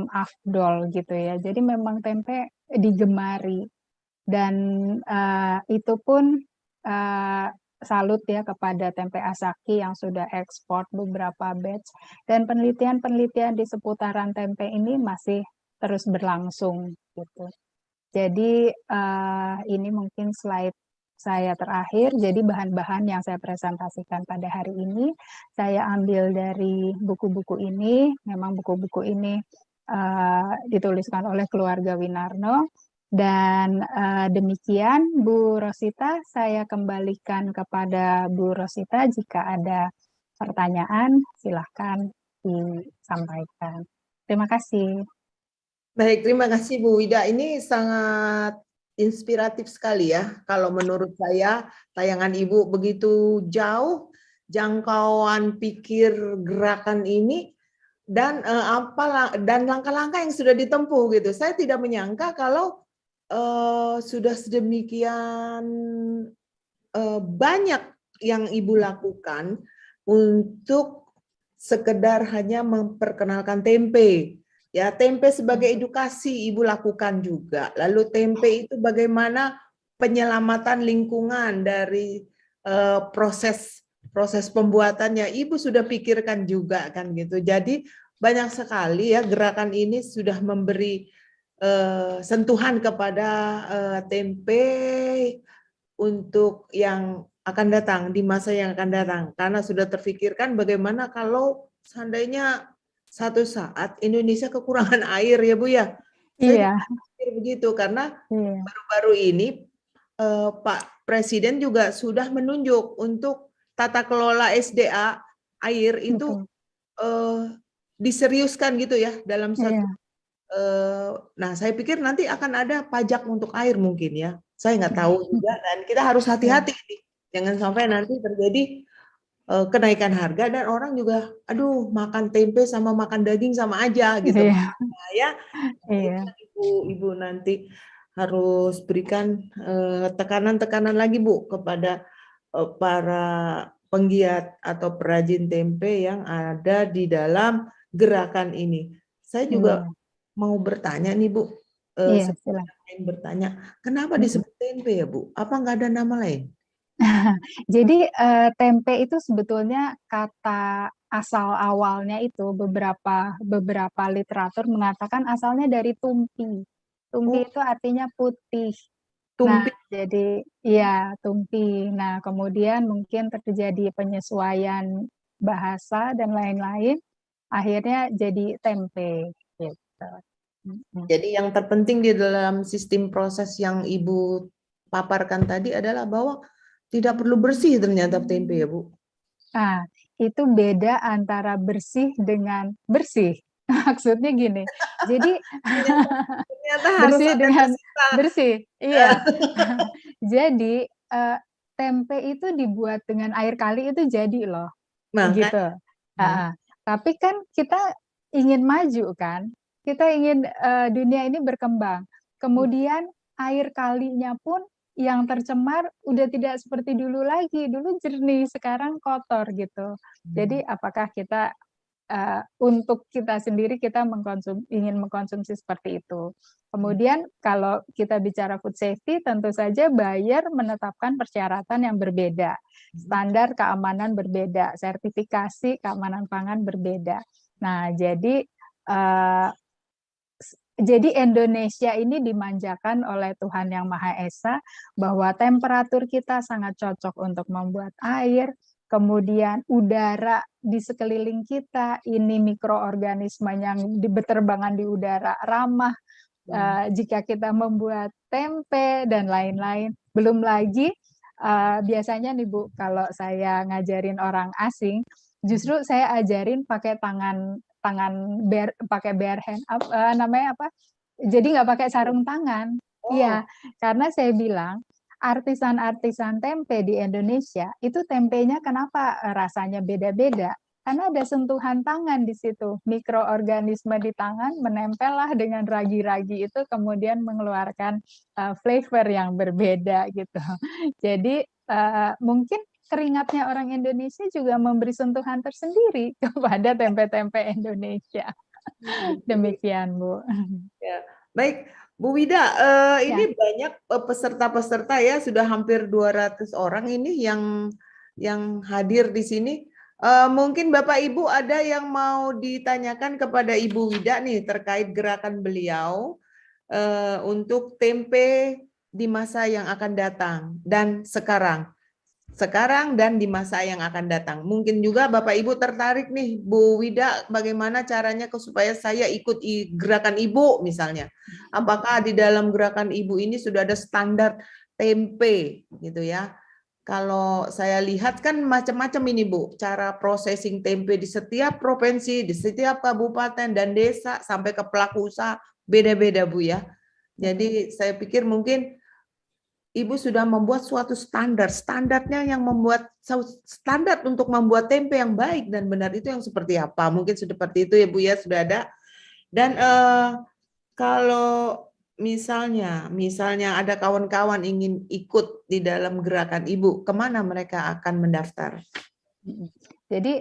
afdol gitu ya. Jadi memang tempe digemari dan itu pun salut ya kepada tempe Asaki yang sudah ekspor beberapa batch dan penelitian-penelitian di seputaran tempe ini masih terus berlangsung gitu. Jadi ini mungkin slide saya terakhir. Jadi bahan-bahan yang saya presentasikan pada hari ini saya ambil dari buku-buku ini. Memang buku-buku ini dituliskan oleh keluarga Winarno. Dan demikian Bu Rosita, saya kembalikan kepada Bu Rosita. Jika ada pertanyaan, silahkan disampaikan. Terima kasih. Baik, terima kasih Bu Wida. Ini sangat inspiratif sekali ya. Kalau menurut saya, tayangan Ibu begitu jauh jangkauan pikir gerakan ini dan dan langkah-langkah yang sudah ditempuh gitu. Saya tidak menyangka kalau sudah sedemikian banyak yang Ibu lakukan untuk sekedar hanya memperkenalkan tempe. Ya, tempe sebagai edukasi Ibu lakukan juga. Lalu tempe itu bagaimana penyelamatan lingkungan dari proses pembuatannya Ibu sudah pikirkan juga kan gitu. Jadi banyak sekali ya gerakan ini sudah memberi sentuhan kepada tempe untuk yang akan datang di masa yang akan datang karena sudah terfikirkan bagaimana kalau seandainya satu saat Indonesia kekurangan air ya Bu ya. Saya Iya. pikir begitu karena baru-baru ini Pak Presiden juga sudah menunjuk untuk tata kelola SDA air itu diseriuskan gitu ya dalam satu. Nah, saya pikir nanti akan ada pajak untuk air mungkin ya. Saya nggak tahu juga dan kita harus hati-hati nih. Jangan sampai nanti terjadi kenaikan harga dan orang juga, aduh makan tempe sama makan daging sama aja gitu. Nah, ya, Ibu nanti harus berikan tekanan-tekanan lagi Bu kepada para penggiat atau perajin tempe yang ada di dalam gerakan ini. Saya juga mau bertanya nih Bu, silakan bertanya, kenapa disebut tempe ya Bu? Apa nggak ada nama lain? Jadi tempe itu sebetulnya kata asal awalnya itu beberapa literatur mengatakan asalnya dari tumpi. Tumpi itu artinya putih. Nah, jadi ya tumpi. Nah, kemudian mungkin terjadi penyesuaian bahasa dan lain-lain. Akhirnya jadi tempe. Gitu. Jadi yang terpenting di dalam sistem proses yang Ibu paparkan tadi adalah bahwa tidak perlu bersih ternyata tempe ya Bu. Nah, itu beda antara bersih dengan bersih. Maksudnya gini, jadi ternyata bersih dengan bersih, iya. Jadi tempe itu dibuat dengan air kali itu jadi loh, gitu. Tapi kan kita ingin maju kan, kita ingin dunia ini berkembang. Kemudian air kalinya pun yang tercemar udah tidak seperti dulu lagi. Dulu jernih, sekarang kotor gitu. Jadi apakah kita untuk kita sendiri kita ingin mengkonsumsi seperti itu. Kemudian kalau kita bicara food safety, tentu saja buyer menetapkan persyaratan yang berbeda, standar keamanan berbeda, sertifikasi keamanan pangan berbeda. Nah, jadi Indonesia ini dimanjakan oleh Tuhan Yang Maha Esa bahwa temperatur kita sangat cocok untuk membuat air, kemudian udara di sekeliling kita, ini mikroorganisme yang berterbangan di udara ramah jika kita membuat tempe dan lain-lain. Belum lagi biasanya nih Bu, kalau saya ngajarin orang asing, justru saya ajarin pakai pakai bare hand, namanya apa? Jadi nggak pakai sarung tangan. Iya, karena saya bilang artisan-artisan tempe di Indonesia itu tempenya kenapa rasanya beda-beda? karena ada sentuhan tangan di situ. Mikroorganisme di tangan menempellah dengan ragi-ragi itu, kemudian mengeluarkan flavor yang berbeda gitu. Jadi mungkin keringatnya orang Indonesia juga memberi sentuhan tersendiri kepada tempe-tempe Indonesia. Demikian, Bu. Ya. Baik, Bu Wida, ini banyak peserta-peserta ya, sudah hampir 200 orang ini yang hadir di sini. Mungkin Bapak Ibu ada yang mau ditanyakan kepada Ibu Wida nih terkait gerakan beliau untuk tempe di masa yang akan datang dan sekarang dan di masa yang akan datang. Mungkin juga Bapak Ibu tertarik nih, Bu Wida, bagaimana caranya supaya saya ikut gerakan Ibu misalnya. Apakah di dalam gerakan Ibu ini sudah ada standar tempe gitu ya. Kalau saya lihat kan macam-macam ini Bu, cara processing tempe di setiap provinsi, di setiap kabupaten dan desa sampai ke pelaku usaha beda-beda Bu ya. Jadi saya pikir mungkin Ibu sudah membuat suatu standarnya yang membuat standar untuk membuat tempe yang baik dan benar itu yang seperti apa? Mungkin seperti itu ya Bu ya, sudah ada. Dan kalau misalnya ada kawan-kawan ingin ikut di dalam gerakan Ibu, kemana mereka akan mendaftar? Jadi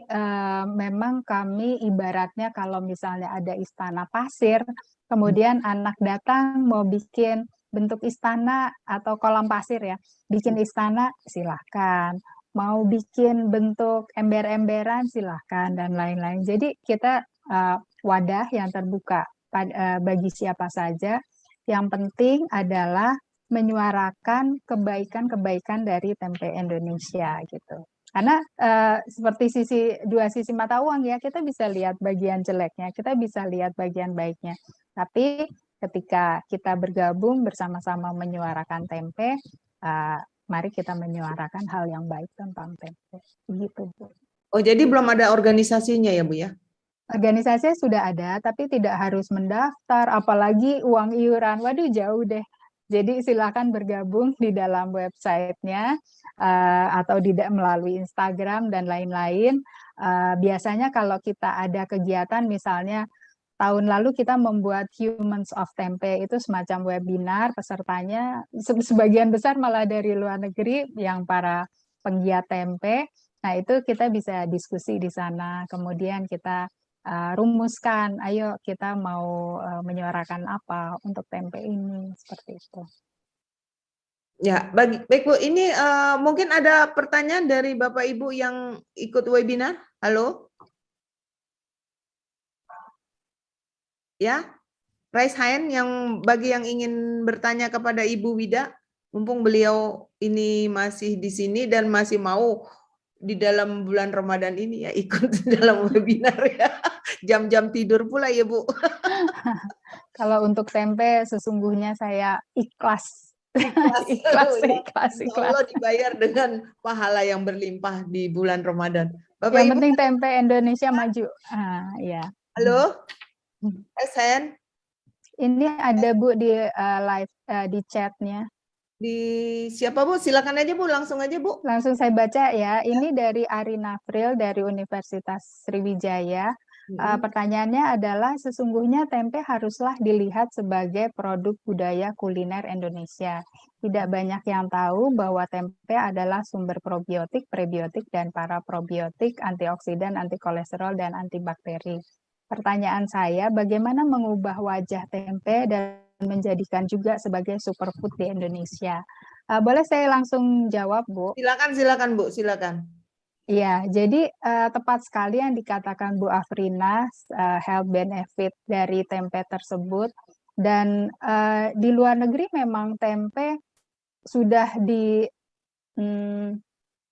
memang kami ibaratnya kalau misalnya ada istana pasir, kemudian anak datang mau bikin bentuk istana atau kolam pasir ya, bikin istana silahkan, mau bikin bentuk ember-emberan silahkan dan lain-lain. Jadi kita wadah yang terbuka bagi siapa saja. Yang penting adalah menyuarakan kebaikan-kebaikan dari tempe Indonesia gitu. Karena seperti dua sisi mata uang ya, kita bisa lihat bagian jeleknya, kita bisa lihat bagian baiknya. Tapi ketika kita bergabung bersama-sama menyuarakan tempe, mari kita menyuarakan hal yang baik tentang tempe. Begitu, Bu. Oh, jadi belum ada organisasinya ya, Bu ya? Organisasinya sudah ada, tapi tidak harus mendaftar, apalagi uang iuran. Waduh, jauh deh. Jadi silakan bergabung di dalam websitenya atau melalui Instagram dan lain-lain. Biasanya kalau kita ada kegiatan, misalnya tahun lalu kita membuat Humans of Tempe, itu semacam webinar, pesertanya sebagian besar malah dari luar negeri yang para penggiat tempe. Nah itu kita bisa diskusi di sana, kemudian kita rumuskan, ayo kita mau menyuarakan apa untuk tempe ini, seperti itu. Ya, baik Bu. Ini mungkin ada pertanyaan dari Bapak Ibu yang ikut webinar. Halo? Ya, raise hand bagi yang ingin bertanya kepada Ibu Wida, mumpung beliau ini masih di sini dan masih mau di dalam bulan Ramadan ini ya ikut dalam webinar ya. Jam-jam tidur pula ya Bu. Kalau untuk tempe sesungguhnya saya ikhlas. Ikhlas. Allah dibayar dengan pahala yang berlimpah di bulan Ramadan. Bapak yang Ibu, penting tempe Indonesia maju. Ya. Halo? SN? Ini ada Bu di live di chatnya. Di siapa Bu? Silakan aja Bu, langsung aja Bu. Langsung saya baca ya. Ini dari Arina April dari Universitas Sriwijaya. Pertanyaannya adalah sesungguhnya tempe haruslah dilihat sebagai produk budaya kuliner Indonesia. Tidak banyak yang tahu bahwa tempe adalah sumber probiotik, prebiotik, dan paraprobiotik, antioksidan, antikolesterol, dan antibakteri. Pertanyaan saya, bagaimana mengubah wajah tempe dan menjadikan juga sebagai superfood di Indonesia? Boleh saya langsung jawab, Bu? Silakan Bu, silakan. Iya, jadi tepat sekali yang dikatakan Bu Afrina, health benefit dari tempe tersebut. Dan di luar negeri memang tempe sudah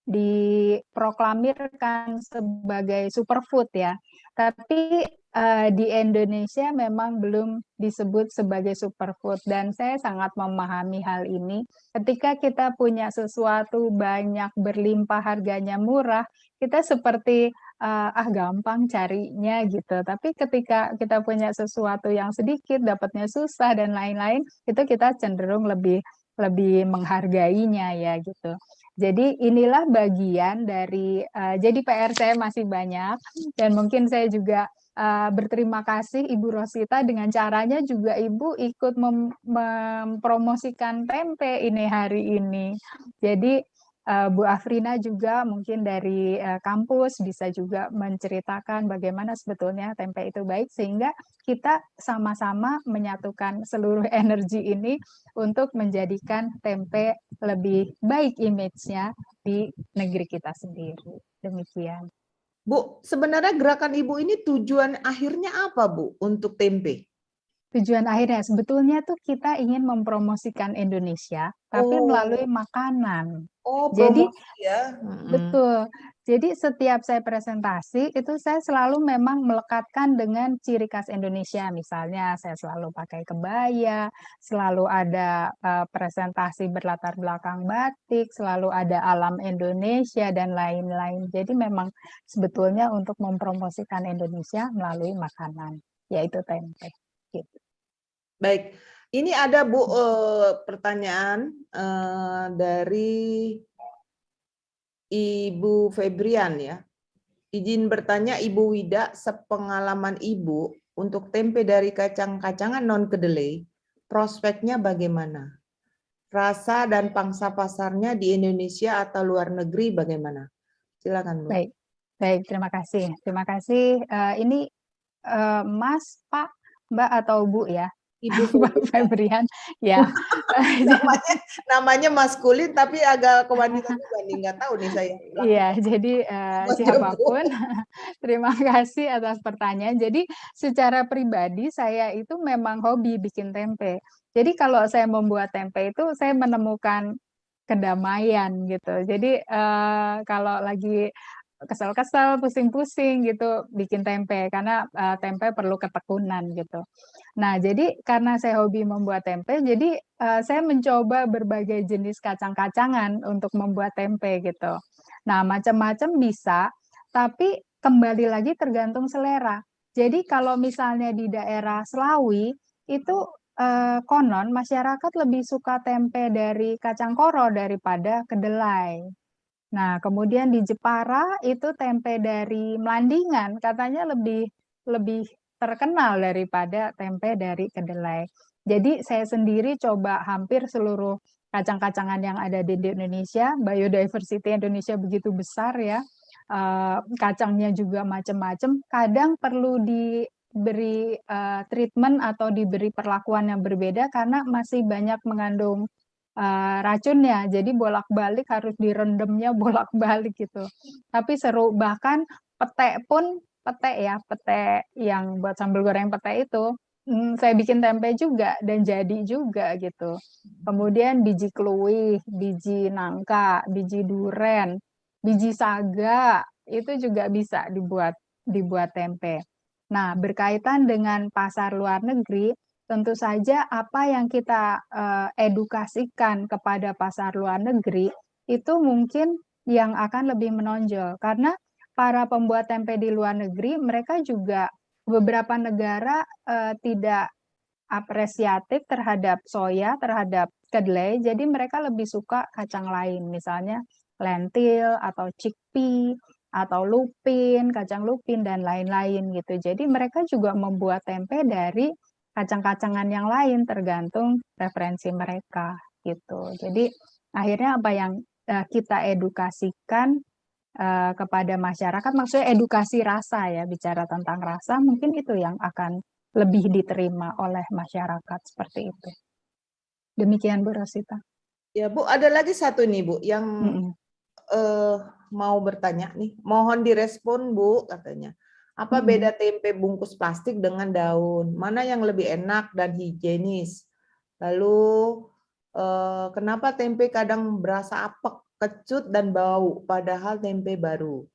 diproklamirkan sebagai superfood ya. Tapi di Indonesia memang belum disebut sebagai superfood dan saya sangat memahami hal ini. Ketika kita punya sesuatu banyak berlimpah harganya murah, kita seperti gampang carinya gitu. Tapi ketika kita punya sesuatu yang sedikit dapatnya susah dan lain-lain, itu kita cenderung lebih lebih menghargainya ya gitu. Jadi inilah bagian dari jadi PR saya masih banyak dan mungkin saya juga berterima kasih Ibu Rosita dengan caranya juga Ibu ikut mempromosikan tempe ini hari ini. Jadi Bu Afrina juga mungkin dari kampus bisa juga menceritakan bagaimana sebetulnya tempe itu baik sehingga kita sama-sama menyatukan seluruh energi ini untuk menjadikan tempe lebih baik image-nya di negeri kita sendiri. Demikian. Bu, sebenarnya gerakan Ibu ini tujuan akhirnya apa, Bu, untuk tempe? Tujuan akhirnya sebetulnya tuh kita ingin mempromosikan Indonesia, tapi melalui makanan. Oh, Jadi promosi ya. betul. Jadi setiap saya presentasi itu saya selalu memang melekatkan dengan ciri khas Indonesia. Misalnya saya selalu pakai kebaya, selalu ada presentasi berlatar belakang batik, selalu ada alam Indonesia dan lain-lain. Jadi memang sebetulnya untuk mempromosikan Indonesia melalui makanan, yaitu tempe. Gitu. Baik, ini ada Bu pertanyaan dari Ibu Febrian ya. Izin bertanya Ibu Wida, sepengalaman Ibu untuk tempe dari kacang-kacangan non kedelai, prospeknya bagaimana? Rasa dan pangsa pasarnya di Indonesia atau luar negeri bagaimana? Silakan Bu. Baik, baik, terima kasih. Terima kasih. Ini Mas, Pak, Mbak atau Bu ya? Ibu Mbak Febrian, ya. namanya maskulin tapi agak kewanita juga nih, nggak tahu nih saya. Iya, jadi siapapun, terima kasih atas pertanyaan. Jadi secara pribadi saya itu memang hobi bikin tempe. Jadi kalau saya membuat tempe itu saya menemukan kedamaian gitu. Jadi kalau lagi kesel-kesel, pusing-pusing gitu bikin tempe karena tempe perlu ketekunan gitu. Nah, jadi karena saya hobi membuat tempe, jadi saya mencoba berbagai jenis kacang-kacangan untuk membuat tempe gitu. Nah, macam-macam bisa, tapi kembali lagi tergantung selera. Jadi kalau misalnya di daerah Selawi itu konon masyarakat lebih suka tempe dari kacang koro daripada kedelai. Nah, kemudian di Jepara itu tempe dari Melandingan katanya lebih terkenal daripada tempe dari kedelai. Jadi saya sendiri coba hampir seluruh kacang-kacangan yang ada di Indonesia, biodiversity Indonesia begitu besar ya, kacangnya juga macam-macam. Kadang perlu diberi treatment atau diberi perlakuan yang berbeda karena masih banyak mengandung racunnya, jadi bolak-balik harus direndamnya bolak-balik gitu. Tapi seru, bahkan pete pun, pete yang buat sambal goreng pete itu, saya bikin tempe juga dan jadi juga gitu. Kemudian biji kluwih, biji nangka, biji duren, biji saga, itu juga bisa dibuat tempe. Nah, berkaitan dengan pasar luar negeri, tentu saja apa yang kita edukasikan kepada pasar luar negeri itu mungkin yang akan lebih menonjol karena para pembuat tempe di luar negeri mereka juga beberapa negara tidak apresiatif terhadap soya, terhadap kedelai, jadi mereka lebih suka kacang lain, misalnya lentil atau chickpea atau lupin, kacang lupin dan lain-lain gitu. Jadi mereka juga membuat tempe dari kacang-kacangan yang lain tergantung preferensi mereka gitu. Jadi akhirnya apa yang kita edukasikan kepada masyarakat, maksudnya edukasi rasa ya, bicara tentang rasa mungkin itu yang akan lebih diterima oleh masyarakat seperti itu. Demikian Bu Rosita. Ya Bu, ada lagi satu nih Bu yang mau bertanya nih. Mohon direspon Bu katanya. Apa beda tempe bungkus plastik dengan daun? Mana yang lebih enak dan higienis? Lalu kenapa tempe kadang berasa apek, kecut dan bau padahal tempe baru?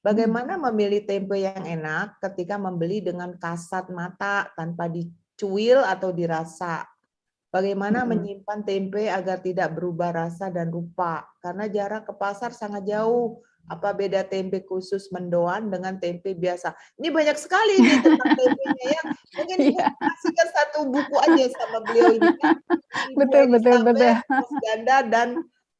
Bagaimana memilih tempe yang enak ketika membeli dengan kasat mata tanpa dicuil atau dirasa? Bagaimana menyimpan tempe agar tidak berubah rasa dan rupa? Karena jarak ke pasar sangat jauh. Apa beda tempe khusus mendoan dengan tempe biasa? Ini banyak sekali ini tentang tempenya ya. Mungkin Ibu Iya, kasihkan satu buku aja sama beliau ini kan. Ibu betul, betul, betul. Elizabeth, Mas Ganda, dan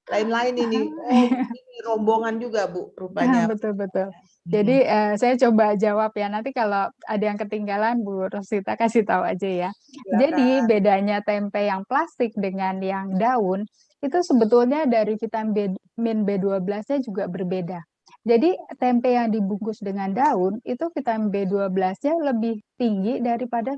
lain-lain ini. Oh, ini rombongan juga Bu, rupanya. Betul, betul. Jadi saya coba jawab ya. Nanti kalau ada yang ketinggalan, Bu Rosita kasih tahu aja ya. Jadi Silakan. bedanya tempe yang plastik dengan yang daun itu sebetulnya dari vitamin B12-nya juga berbeda. Jadi tempe yang dibungkus dengan daun itu vitamin B12-nya lebih tinggi daripada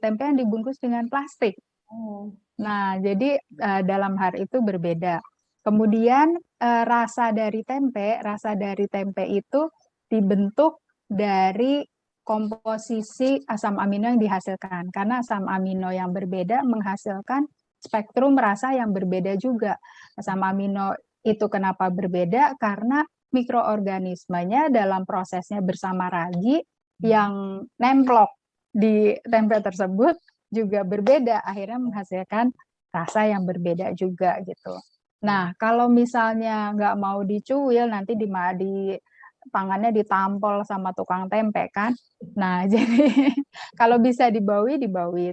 tempe yang dibungkus dengan plastik. Oh. Nah, jadi dalam hal itu berbeda. Kemudian rasa dari tempe itu dibentuk dari komposisi asam amino yang dihasilkan. Karena asam amino yang berbeda menghasilkan spektrum rasa yang berbeda juga. Asam amino itu kenapa berbeda? Karena mikroorganismenya dalam prosesnya bersama ragi yang nemplok di tempe tersebut juga berbeda, akhirnya menghasilkan rasa yang berbeda juga gitu. Nah, kalau misalnya nggak mau dicuil, nanti tangannya ditampol sama tukang tempe kan. Nah, jadi kalau bisa dibawi.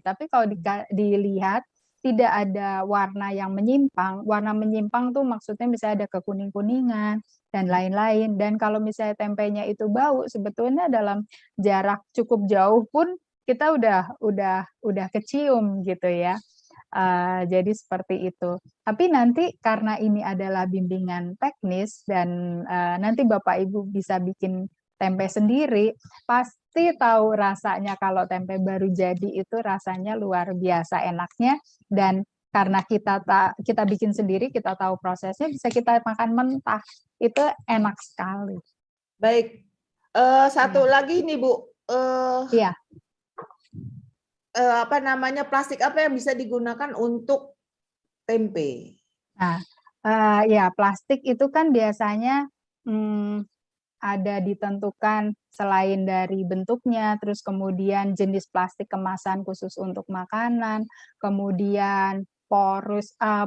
Tapi kalau dilihat tidak ada warna yang menyimpang. Warna menyimpang tuh maksudnya misalnya ada kekuning-kuningan dan lain-lain. Dan kalau misalnya tempenya itu bau, sebetulnya dalam jarak cukup jauh pun kita udah kecium gitu ya. Jadi seperti itu. Tapi nanti karena ini adalah bimbingan teknis dan nanti Bapak Ibu bisa bikin tempe sendiri, pasti tahu rasanya kalau tempe baru jadi itu rasanya luar biasa enaknya, dan karena kita bikin sendiri, kita tahu prosesnya, bisa kita makan mentah. Itu enak sekali. Baik. Satu lagi nih Bu. Iya. Apa namanya, plastik apa yang bisa digunakan untuk tempe? Nah, ya plastik itu kan biasanya ada ditentukan selain dari bentuknya, terus kemudian jenis plastik kemasan khusus untuk makanan, kemudian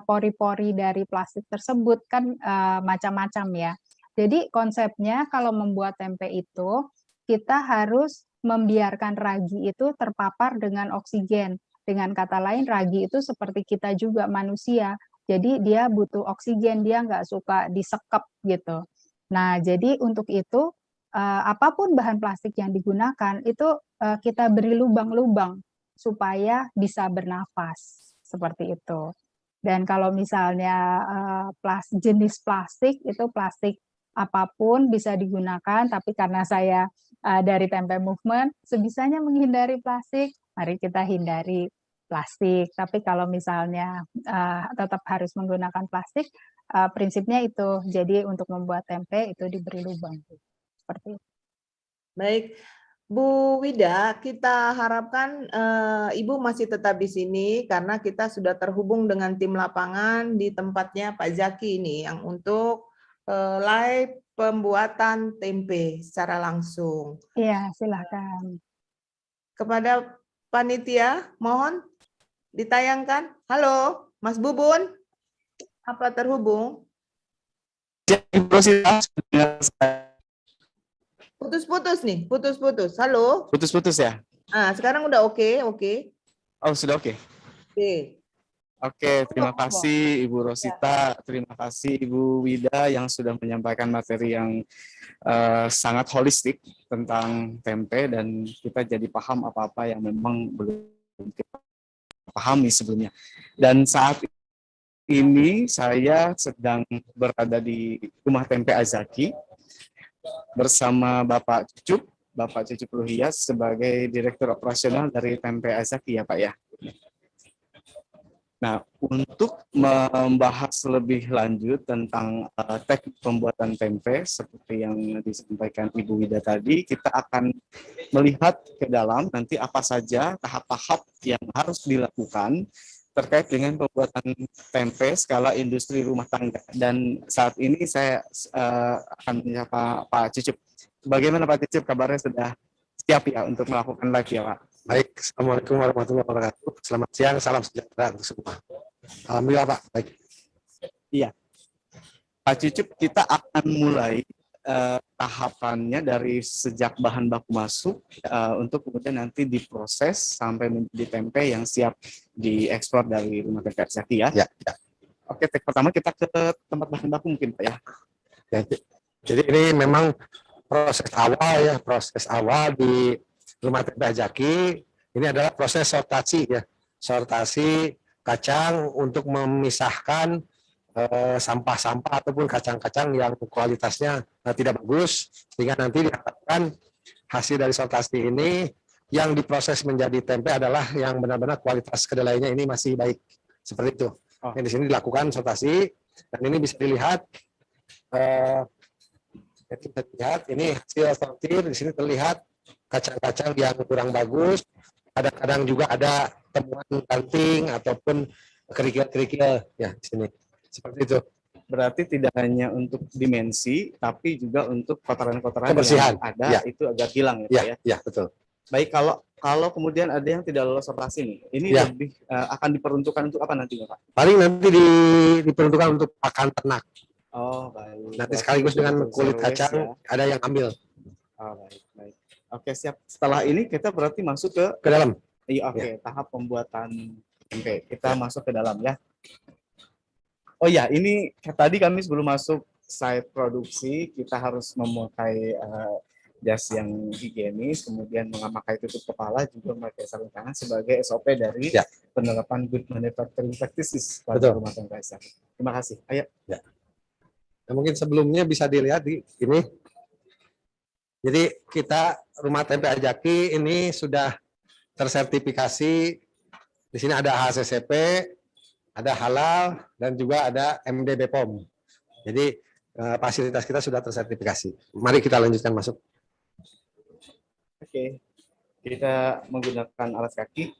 pori-pori dari plastik tersebut kan macam-macam ya. Jadi konsepnya kalau membuat tempe itu kita harus membiarkan ragi itu terpapar dengan oksigen. Dengan kata lain, ragi itu seperti kita juga manusia. Jadi dia butuh oksigen, dia nggak suka disekep gitu. Nah, jadi untuk itu apapun bahan plastik yang digunakan itu kita beri lubang-lubang supaya bisa bernafas seperti itu. Dan kalau misalnya jenis plastik itu plastik apapun bisa digunakan, tapi karena saya dari Tempe Movement sebisanya menghindari plastik, mari kita hindari plastik. Tapi kalau misalnya tetap harus menggunakan plastik, prinsipnya itu. Jadi untuk membuat tempe itu diberi lubang. Seperti itu. Baik, Bu Wida, kita harapkan Ibu masih tetap di sini karena kita sudah terhubung dengan tim lapangan di tempatnya Pak Zaki ini yang untuk live pembuatan tempe secara langsung. Iya, silakan. Kepada panitia, mohon ditayangkan. Halo, Mas Bubun, apa terhubung? Putus-putus nih, putus-putus. Halo. Putus-putus ya? Sekarang udah oke. Oh, sudah oke. Oke. Oke, terima kasih Ibu Rosita, terima kasih Ibu Wida yang sudah menyampaikan materi yang sangat holistik tentang tempe, dan kita jadi paham apa-apa yang memang belum kita pahami sebelumnya. Dan saat ini saya sedang berada di Rumah Tempe Azaki bersama Bapak Cucup Luhias sebagai Direktur Operasional dari Tempe Azaki ya Pak ya. Nah, untuk membahas lebih lanjut tentang teknik pembuatan tempe seperti yang disampaikan Ibu Wida tadi, kita akan melihat ke dalam nanti apa saja tahap-tahap yang harus dilakukan terkait dengan pembuatan tempe skala industri rumah tangga. Dan saat ini saya akan menyapa Pak Cucup. Bagaimana Pak Cucup, kabarnya sudah siap ya untuk melakukan live ya Pak? Baik, Assalamualaikum warahmatullahi wabarakatuh. Selamat siang, salam sejahtera untuk semua. Alhamdulillah Pak, baik. Iya. Pak Cucup, kita akan mulai tahapannya dari sejak bahan baku masuk untuk kemudian nanti diproses sampai menjadi tempe yang siap diekspor dari Rumah Tempe Aryzaki ya. Ya, ya. Oke, pertama kita ke tempat bahan baku mungkin Pak ya. Ya, jadi ini memang proses awal di Rumah Tempe Aryzaki ini adalah proses sortasi ya. Sortasi kacang untuk memisahkan sampah-sampah ataupun kacang-kacang yang kualitasnya tidak bagus, sehingga nanti diharapkan hasil dari sortasi ini yang diproses menjadi tempe adalah yang benar-benar kualitas kedelainya ini masih baik, seperti itu. Yang di sini dilakukan sortasi dan ini bisa dilihat ini hasil sortir. Di sini terlihat kacang-kacang yang kurang bagus, kadang-kadang juga ada temuan ranting ataupun kerikil-kerikil ya di sini. Seperti itu. Berarti tidak hanya untuk dimensi, tapi juga untuk kotoran-kotoran Kebersihan yang ada ya. itu agak hilang ya, Ya, Pak ya. ya betul. Baik, kalau kemudian ada yang tidak lolos sortasi nih, ini Ya. lebih akan diperuntukkan untuk apa nantinya Pak? Paling nanti diperuntukkan untuk pakan ternak. Oh baik. Nanti sekaligus dengan kulit kacang ya. ada yang ambil Oh, baik. Oke siap. Setelah ini kita berarti masuk ke dalam. Iya, oke. Tahap pembuatan tempe. Kita masuk ke dalam ya. Oh ya, ini tadi kami sebelum masuk site produksi kita harus memakai jas yang higienis, kemudian memakai tutup kepala, juga memakai sarung tangan sebagai SOP dari penerapan good manufacturing practices pada Rumah Tempe Aryzaki. Terima kasih. Ayo. Ya. Nah, mungkin sebelumnya bisa dilihat di ini. Jadi kita Rumah Tempe Aryzaki ini sudah tersertifikasi. Di sini ada HACCP, ada halal, dan juga ada MD BPOM. Jadi fasilitas kita sudah tersertifikasi. Mari kita lanjutkan masuk. Oke, kita menggunakan alas kaki.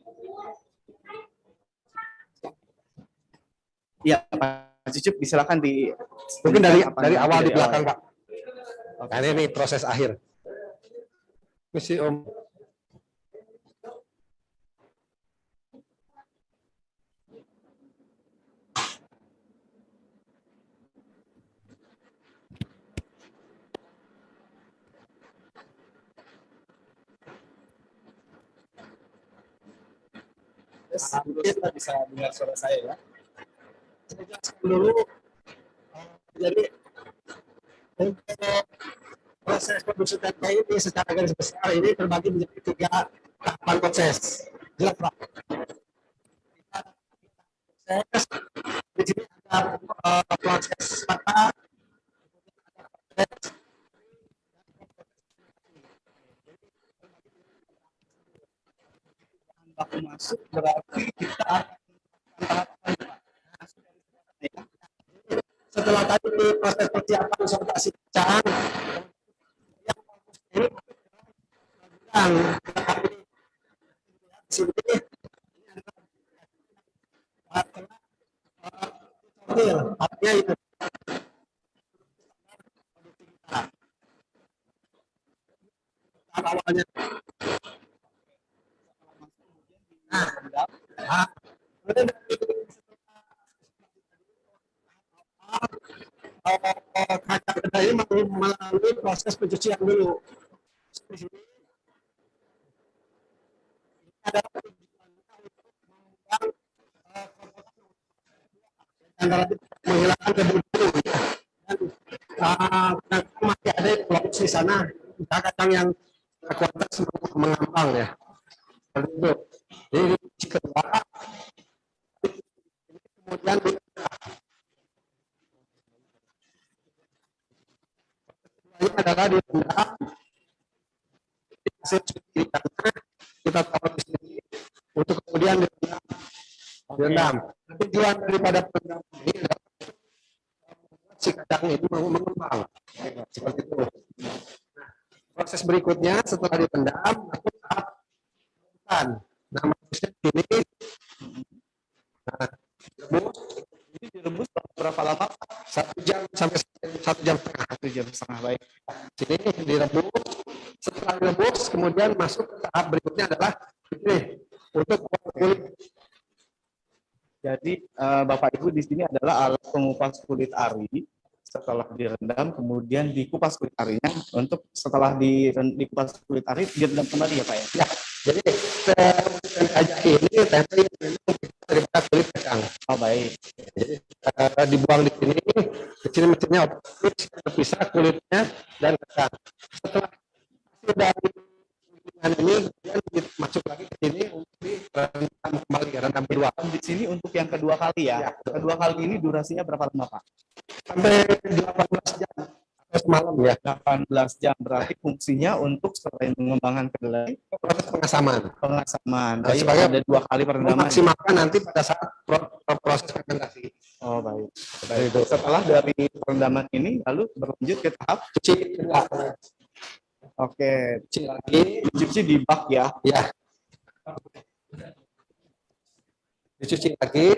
Ya, Pak Cucup, silakan di. Mungkin dari awal di belakang, Pak. Karena ini proses akhir. Misi Om. Kita bisa dengar suara saya ya. Saya jelaskan dulu. Jadi proses produksi tempe ini secara garis besar ini terbagi menjadi 3 tahapan proses. Jelas Pak. Proses di sini ada proses mata, Baku masuk berarti kita akan setelah tadi proses persiapan sortasi kacang yang ini di sini artinya itu awalnya kacang kedelai ini melalui proses pencucian dulu. Di sini ada menghilangkan debu-debu dan masih ada yang lolos di sana kacang yang kualitas mengambang ya. Seperti itu. Jadi kedua kemudian ini adalah direndam. Hasil cuciannya kita taruh di sini untuk kemudian direndam. Tujuan daripada penendaman ini adalah si kacang ini mengembang. Seperti itu. Proses berikutnya setelah direndam, aku tahap perebusan. Nah, maksudnya ini ini direbus berapa lama? 1 jam sampai 1 jam setengah. 1 jam setengah, baik. Sini direbus. Setelah direbus, kemudian masuk ke tahap berikutnya adalah ini untuk kulit. Jadi Bapak Ibu di sini adalah alat pengupas kulit ari setelah direndam kemudian dikupas kulit arinya, untuk setelah dikupas kulit ari direndam kembali ya Pak ya? Ya, jadi tempe ajaki ini tempe yang memang daripada kulit kacang. Oh baik. Jadi dibuang di sini mesinnya otomatis terpisah kulitnya dan kacang. Setelah hasil dari penggilingan ini kemudian masuk lagi ke sini untuk direndam kembali, rendam kedua. Di sini untuk yang kedua kali ya. Kedua kali ini durasinya berapa lama Pak? Sampai 18 jam atau semalam ya. 18 jam berarti fungsinya untuk selain mengembangkan kedelai, Proses pengasaman. Baik, Sebagai ada 2 kali perendaman. memaksimalkan nanti pada saat proses fermentasi. Oh baik. Baik. Setelah dari perendaman ini lalu berlanjut ke tahap Cuci kedua. oke, Cuci lagi. dicuci di bak ya. Ya. Dicuci lagi.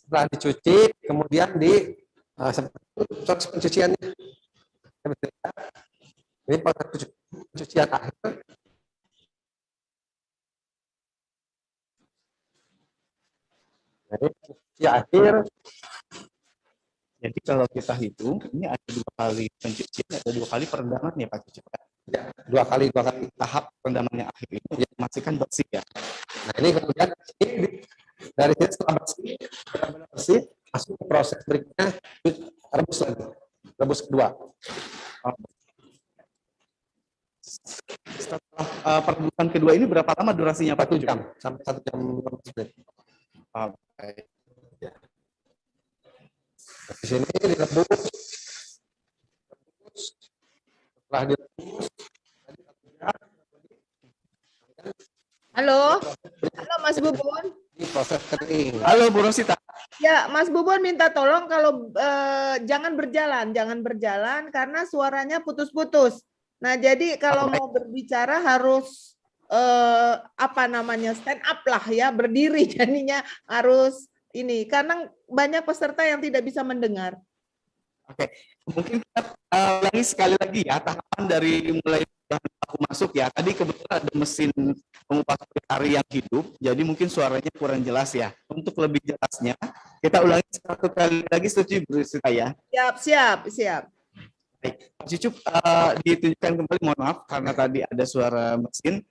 Setelah dicuci, kemudian proses pencuciannya. Ini proses pencucian akhir. Jadi pencucian akhir. Jadi kalau kita hitung ini ada 2 kali pencucian, ada 2 kali perendaman ya Pak Cuci. Ya, dua kali. Tahap perendaman yang akhir ini memastikan bersih ya. Nah ini kemudian dari sini setelah bersih, benar-benar bersih, masuk ke proses berikutnya, rebus lagi, rebus kedua. Setelah perebusan kedua ini berapa lama durasinya Pak? 1 jam sampai 1 jam 15 menit. Baik. Di sini direbus. Setelah direbus, Halo, Mas Bubun. ini proses kering. Halo Bu Rosita. Ya, Mas Bubun minta tolong kalau jangan berjalan karena suaranya putus-putus. Nah, jadi kalau mau berbicara harus stand up lah ya, berdiri jadinya harus ini karena banyak peserta yang tidak bisa mendengar. Oke, mungkin kita ulangi sekali lagi ya tahapan dari mulai aku masuk ya. Tadi kebetulan ada mesin pengupas kulit ari yang hidup, jadi mungkin suaranya kurang jelas ya. Untuk lebih jelasnya, kita ulangi 1 kali lagi, setuju Bu Rosita ya? Siap. Baik, Pak Cucup ditunjukkan kembali, mohon maaf karena tadi ada suara mesin.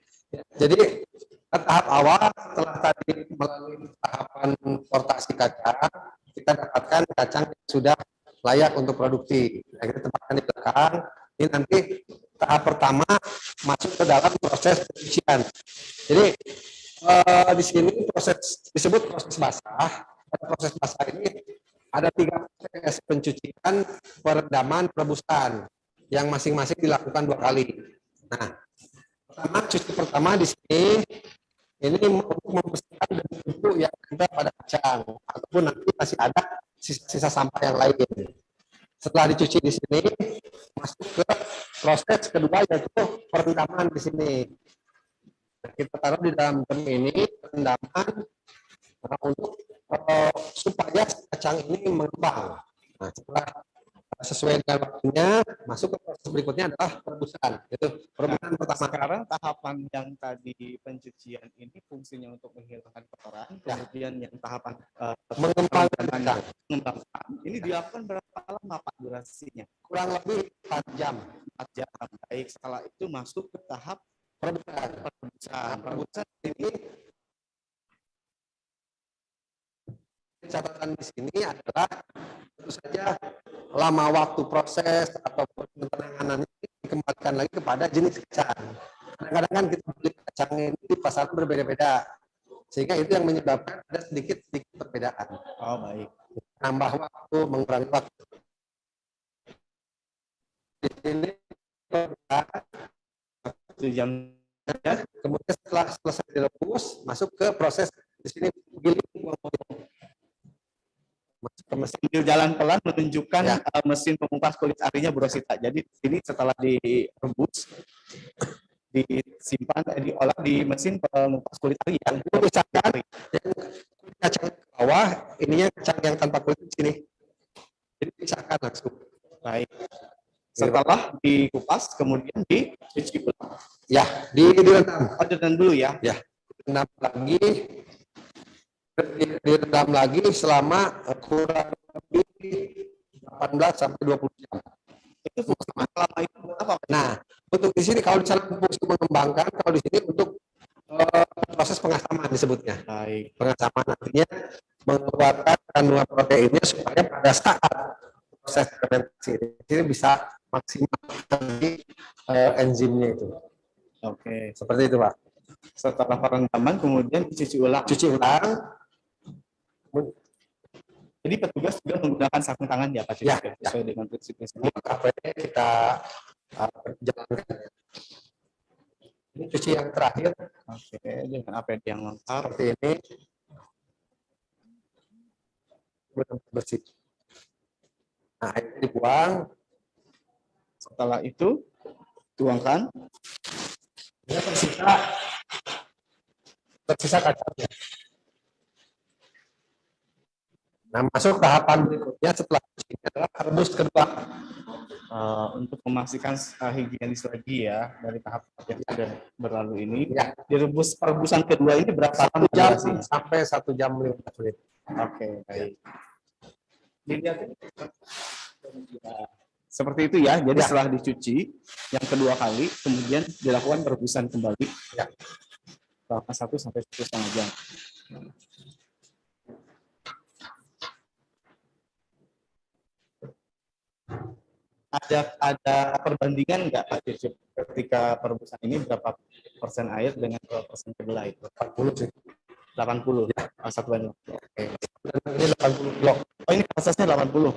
Jadi tahap awal setelah tadi melalui tahapan portasi kacang, kita dapatkan kacang yang sudah layak untuk produksi. Nah, kita tempatkan di belakang. Ini nanti tahap pertama masuk ke dalam proses pencucian. Jadi di sini disebut proses basah. Pada proses basah ini ada 3 proses pencucian, perendaman, perebusan yang masing-masing dilakukan 2 kali. Nah, cuci pertama di sini ini untuk membersihkan debu yang ada pada kacang ataupun nanti masih ada sisa sampah yang lain. Setelah dicuci di sini, masuk ke proses kedua yaitu perendaman di sini. Kita taruh di dalam drum ini perendaman untuk supaya kacang ini mengembang. Nah, setelah sesuai dengan waktunya, masuk ke proses berikutnya adalah perebusan. Itu perebusan pertama. Sekarang tahapan yang tadi pencucian ini fungsinya untuk menghilangkan kotoran, kemudian yang tahapan mengembangkan. Ini dilakukan berapa lama Pak durasinya? Kurang lebih 4 jam. 4 jam. Baik, setelah itu masuk ke tahap Perebusan. Perebusan ini catatan di sini adalah tentu saja lama waktu proses atau penanganannya dikembalikan lagi kepada jenis kacang. Kadang-kadang kan kita beli kacang ini di pasaran berbeda-beda, sehingga itu yang menyebabkan ada sedikit perbedaan. Oh baik. Nambah waktu, mengurangi waktu. Di sini 1 jam. Ya. Kemudian setelah selesai direbus, masuk ke proses di sini giling. Sambil jalan pelan menunjukkan mesin pengupas kulit arinya Bu Rosita. Jadi ini setelah direbus, disimpan, diolah di mesin pengupas kulit ari yang Misalkan kacang ke bawah, ininya kacang yang tanpa kulit di sini. Jadi pisahkan langsung. baik. Setelah dikupas, kemudian dicuci ulang. Ya, direndam. Direndam dulu ya. Ya, direndam lagi selama kurang lebih 18 sampai 20 jam. Itu fungsi lama itu apa? Nah, untuk di sini kalau misalnya fungsi mengembangkan, kalau di sini untuk proses pengasaman disebutnya. Baik. Pengasaman artinya mengeluarkan kandungan proteinnya supaya pada saat proses fermentasi ini bisa maksimal dari enzimnya itu. Oke. Seperti itu, Pak. Setelah perendaman kemudian dicuci ulang. Cuci ulang. Jadi petugas juga menggunakan sarung tangan ya Pak? Ya, sesuai dengan prinsipnya. KPD kita jalankan. Ini cuci yang terakhir. Oke, dengan APD yang lengkap. Seperti ini. Benar-benar bersih. Nah, airnya dibuang. Setelah itu tuangkan. Ini tersisa kacangnya. Nah, masuk tahapan berikutnya setelah ini adalah rebus kedua. Untuk memastikan higienis lagi ya dari tahap yang sudah berlalu ini. Ya. Direbus perebusan kedua ini berapa 1 lama jam durasinya? sampai 1 jam 15 menit. Oke, baik. Dilihat. Seperti itu ya. Jadi setelah dicuci yang kedua kali, kemudian dilakukan perebusan kembali. Ya. Selama 1 sampai 1,5 jam. Ada perbandingan nggak Pak Cicip ketika perebusan ini berapa persen air dengan berapa persen kedelai? 80 sih. 80 ya. Satu banding. Oke. Ini 80 kilo. Oh, ini prosesnya 80.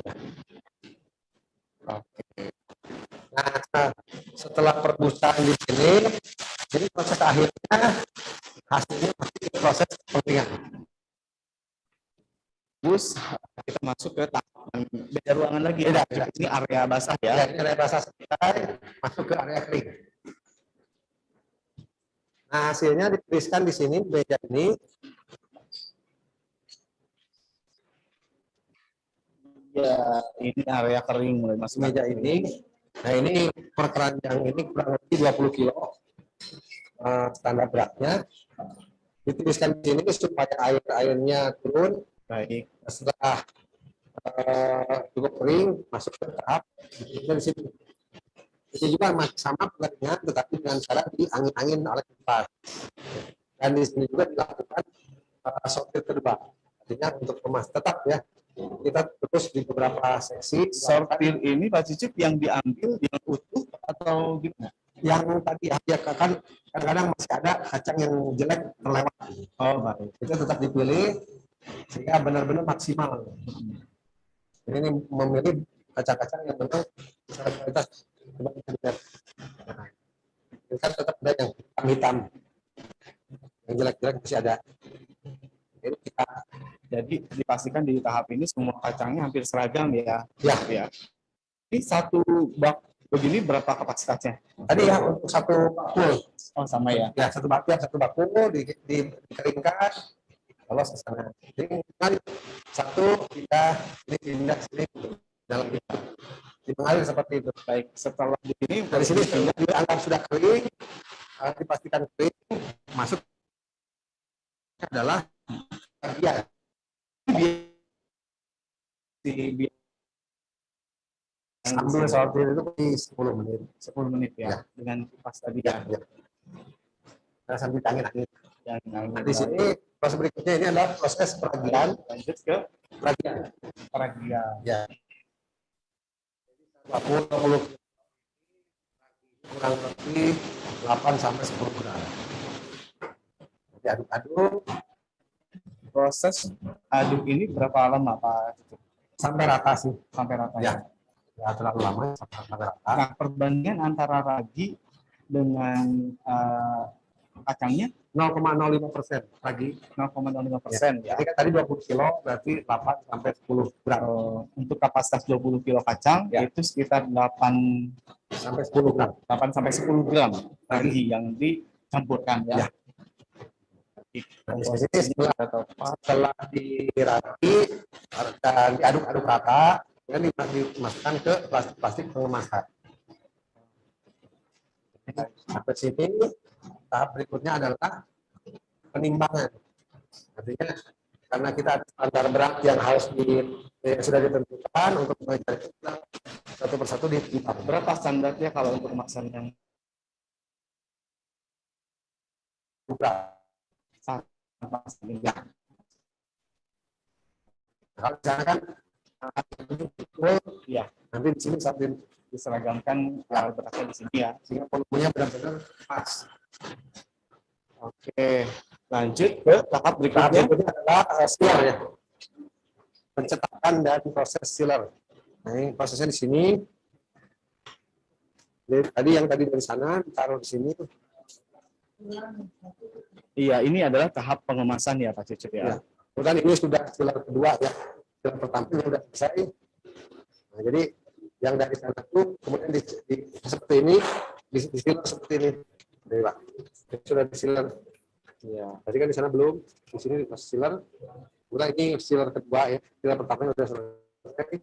Oke. Nah, setelah perebusan di sini, jadi proses akhirnya hasilnya pasti proses pengeringan. Terus Kita masuk ke tahapan beda ruangan lagi. Beda. Ini area basah ya. ya, ini area basah selesai, masuk ke area kering. Nah, hasilnya dituliskan di sini meja ini. Ya, ini area kering mulai masuk Meja ini. Nah, ini per keranjang ini kurang lebih 20 kilo standar beratnya. Dituliskan di sini supaya airnya turun. Baik. Setelah cukup kering, masuk ke tahap di sini. Ini juga sama pengeringan, tetapi dengan cara diangin-angin oleh kipas. Dan di sini juga dilakukan sortir kedua. Artinya untuk kemas tetap ya. Kita terus di beberapa seksi. Sortir ini Pak Cicip yang diambil yang utuh atau gimana? Yang tadi ya kan kadang-kadang masih ada kacang yang jelek terlewat. Oh, baik. Itu tetap dipilih sehingga benar-benar maksimal. Ini memilih kacang-kacang yang benar kualitas. Coba kita lihat. Nah, itu kan tetap ada yang hitam-hitam. Yang jelek-jelek masih ada. Ini kita Jadi dipastikan di tahap ini semua kacangnya hampir seragam ya. ya. Ini satu bak begini berapa kapasitasnya? Tadi ya untuk satu bakul. Oh, sama ya. Ya, satu bakul dikeringkan. Kalau ke sana. Jadi kan satu kita ini pindah sini dalam kita. Mengalir seperti itu. Baik, setelah di sini Dari sini dianggap sudah kering, dipastikan kering, masuk adalah dia sambil sortir itu di 10 menit. 10 menit ya, Ya. dengan kipas tadi Ya, ya. ya. Nah, sambil angin-angin. Dan Nah, di sini proses berikutnya ini adalah proses peragian. lanjut ke Peragian. peragian. Ya. 20 kurang lebih 8 sampai 10 gram. Diaduk-aduk Proses aduk ini berapa lama Pak? sampai rata sih. Sampai rata Ya. Ya, terlalu lama sampai rata. Nah, perbandingan antara ragi dengan kacangnya 0,05% lagi. 0,05% ya. Jadi kan tadi 20 kilo berarti 8 sampai 10 gram Untuk kapasitas 20 kilo kacang Ya. itu sekitar 8 sampai 10 gram. sampai 10 gram ragi yang dicampurkan ya. Ya. Nah, di sini setelah diraki dan diaduk-aduk rata, dan dimasukkan ke plastik pengemasan. Sampai sini tahap berikutnya adalah penimbangan. Artinya karena kita ada standar berat yang harus sudah ditentukan untuk mengejar itu, kita satu persatu ditetapkan. Berapa standarnya kalau untuk kemasan yang Ya. Kalau di sana kan ya nanti di sini sampai diseragamkan alat beratnya di sini ya. sehingga volumenya benar-benar pas. Oke, lanjut ke tahap Tahap berikutnya. berikutnya adalah sealer ya. Pencetakan dan proses sealer. Nah, ini prosesnya di sini. Jadi, yang tadi dari sana ditaruh di sini. Iya, ini adalah tahap pengemasan ya Pak Cucut ya. Ya. Kemudian ini sudah sealer kedua ya. Sealer pertama ini sudah selesai. Nah, jadi yang dari sana itu kemudian seperti ini, di sealer seperti ini. Jadi, Pak, ini sudah di sealer. Ya, tadi kan di sana belum, di sini masih sealer. Kemudian ini sealer kedua ya. Sealer pertama sudah selesai.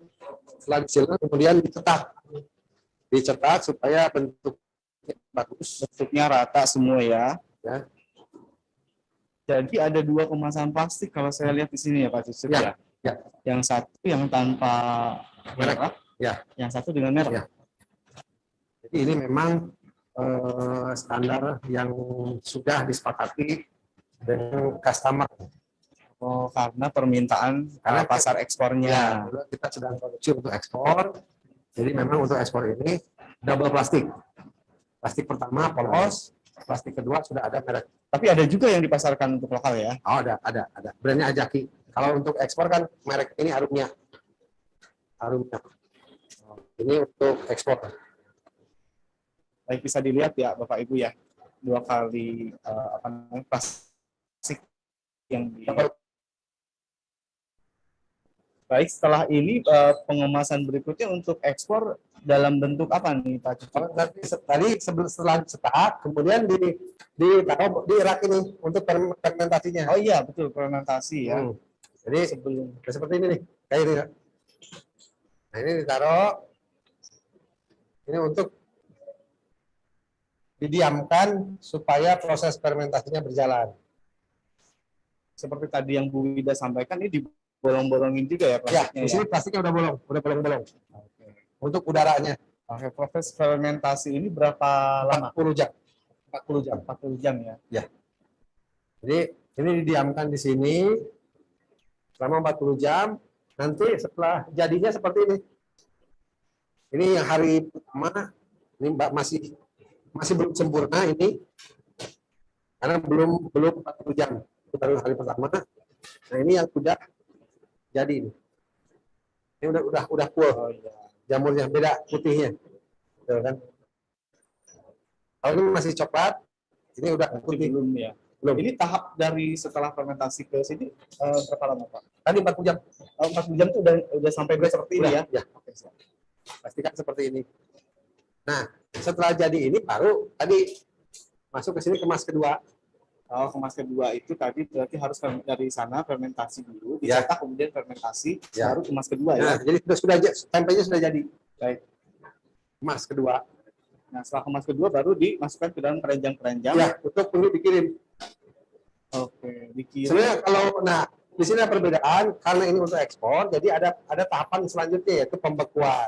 Setelah di sealer kemudian dicetak supaya bentuknya bagus, Bentuknya rata semua ya. ya. Jadi ada 2 kemasan plastik kalau saya lihat di sini ya Pak Cucut Ya, ya. ya. Yang satu yang tanpa merek, Ya. yang satu dengan merek. Ya. Jadi ini memang standar yang sudah disepakati dengan customer. Oh, karena permintaan Karena pasar ekspornya. Ya, kita sedang produksi untuk ekspor. Jadi memang untuk ekspor ini double plastik. Plastik pertama polos, plastik kedua sudah ada merek. Tapi ada juga yang dipasarkan untuk lokal ya. Oh, ada. Brandnya Ajaki. Kalau untuk ekspor kan merek ini Arumnya. Ini untuk ekspor. Baik, bisa dilihat ya Bapak Ibu ya. 2 kali plastik yang di. Baik, setelah ini pengemasan berikutnya untuk ekspor dalam bentuk apa nih Pak Cucut? Kalau tadi setelah dicetak, kemudian ditaruh di rak ini untuk fermentasinya. Oh iya, betul, fermentasi ya. Jadi seperti ini nih, kayak ini. Nah, ini ditaruh. Ini untuk didiamkan supaya proses fermentasinya berjalan. Seperti tadi yang Bu Wida sampaikan, ini dibolong-bolongin juga ya Ya, plastiknya di sini plastiknya udah bolong. Oke. Untuk udaranya. Oke, proses fermentasi ini berapa lama? 40 jam. 40 jam ya. Jadi ini didiamkan di sini selama 40 jam. Nanti setelah jadinya seperti ini. Ini yang hari pertama, ini masih belum sempurna ini, karena belum 40 jam. Itu baru hari pertama. Nah, ini yang sudah jadi ini. Ini udah full. Oh iya. Jamurnya beda putihnya. Tuh, kan? Kalau ini masih coklat, ini udah putih. Belum ya. Belum. Ini tahap dari setelah fermentasi ke sini berapa lama Pak? Tadi 40 jam. 40 jam itu udah sampai seperti ini ya? Ya. Oke, siap. Pastikan seperti ini. Nah, setelah jadi ini baru tadi masuk ke sini kemas kedua. Oh, kemas kedua itu tadi berarti harus dari sana fermentasi dulu, Ya. dicetak kemudian fermentasi, Ya. baru kemas kedua ya. Nah, jadi tempenya sudah jadi. Baik. Kemas kedua. Nah, setelah kemas kedua baru dimasukkan ke dalam keranjang-keranjang. Ya, untuk ini dikirim. Oke, dikirim. Sebenarnya di sini ada perbedaan karena ini untuk ekspor, jadi ada tahapan selanjutnya yaitu pembekuan.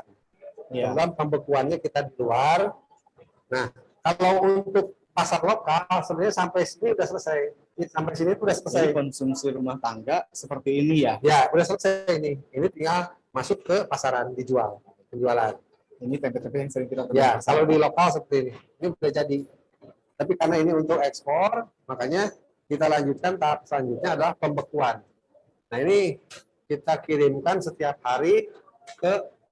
Ya. Kemudian pembekuannya kita di luar. Nah, kalau untuk pasar lokal sebenarnya sampai sini udah selesai. Sampai sini udah selesai. Jadi konsumsi rumah tangga seperti ini ya. Ya, udah selesai ini. Ini tinggal masuk ke pasaran penjualan. Ini tempe-tempe yang sering kita temui. Ya, kalau di lokal seperti ini udah jadi. Tapi karena ini untuk ekspor, makanya kita lanjutkan tahap selanjutnya adalah pembekuan. Nah, ini kita kirimkan setiap hari ke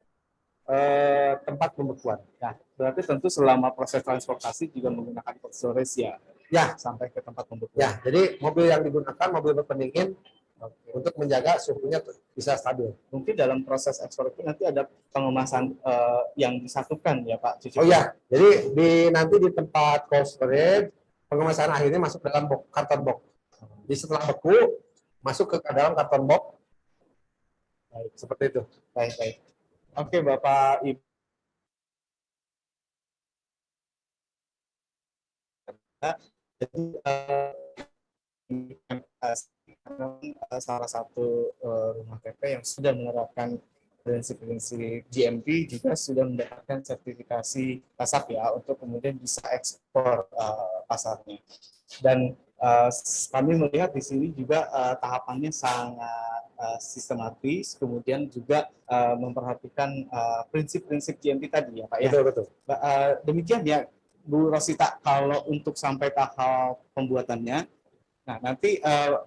tempat pembekuan. Nah, berarti tentu selama proses transportasi juga menggunakan cold storage ya. Ya, Sampai ke tempat pembekuan. ya. Jadi mobil yang digunakan mobil berpendingin untuk menjaga suhunya bisa stabil. Mungkin dalam proses ekspor itu nanti ada pengemasan yang disatukan ya Pak Cucu. Oh ya, jadi nanti di tempat cold storage pengemasan akhirnya masuk dalam karton box. Jadi setelah beku masuk ke dalam karton box. Baik, seperti itu. Baik. Oke, Bapak Ibu. Jadi salah satu rumah TP yang sudah menerapkan prinsip-prinsip GMP juga sudah mendapatkan sertifikasi PASAP ya untuk kemudian bisa ekspor pasarnya. Dan kami melihat di sini juga tahapannya sangat sistematis, kemudian juga memperhatikan prinsip-prinsip GMP tadi ya Pak ya. Betul. Demikian ya Bu Rosita, kalau untuk sampai tahap pembuatannya. Nah, nanti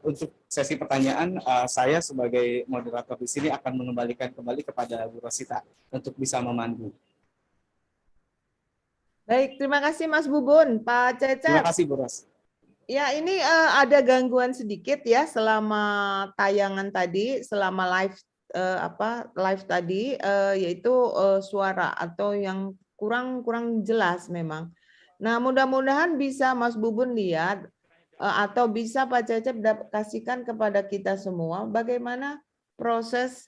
untuk sesi pertanyaan, saya sebagai moderator di sini akan mengembalikan kembali kepada Bu Rosita untuk bisa memandu. Baik, terima kasih Mas Bubun. Pak Cecep. Terima kasih Bu Ros. Ya, ini ada gangguan sedikit ya selama tayangan tadi, selama live tadi, yaitu suara atau yang kurang jelas memang. Nah, mudah-mudahan bisa Mas Bubun lihat atau bisa Pak Cecep kasihkan kepada kita semua bagaimana proses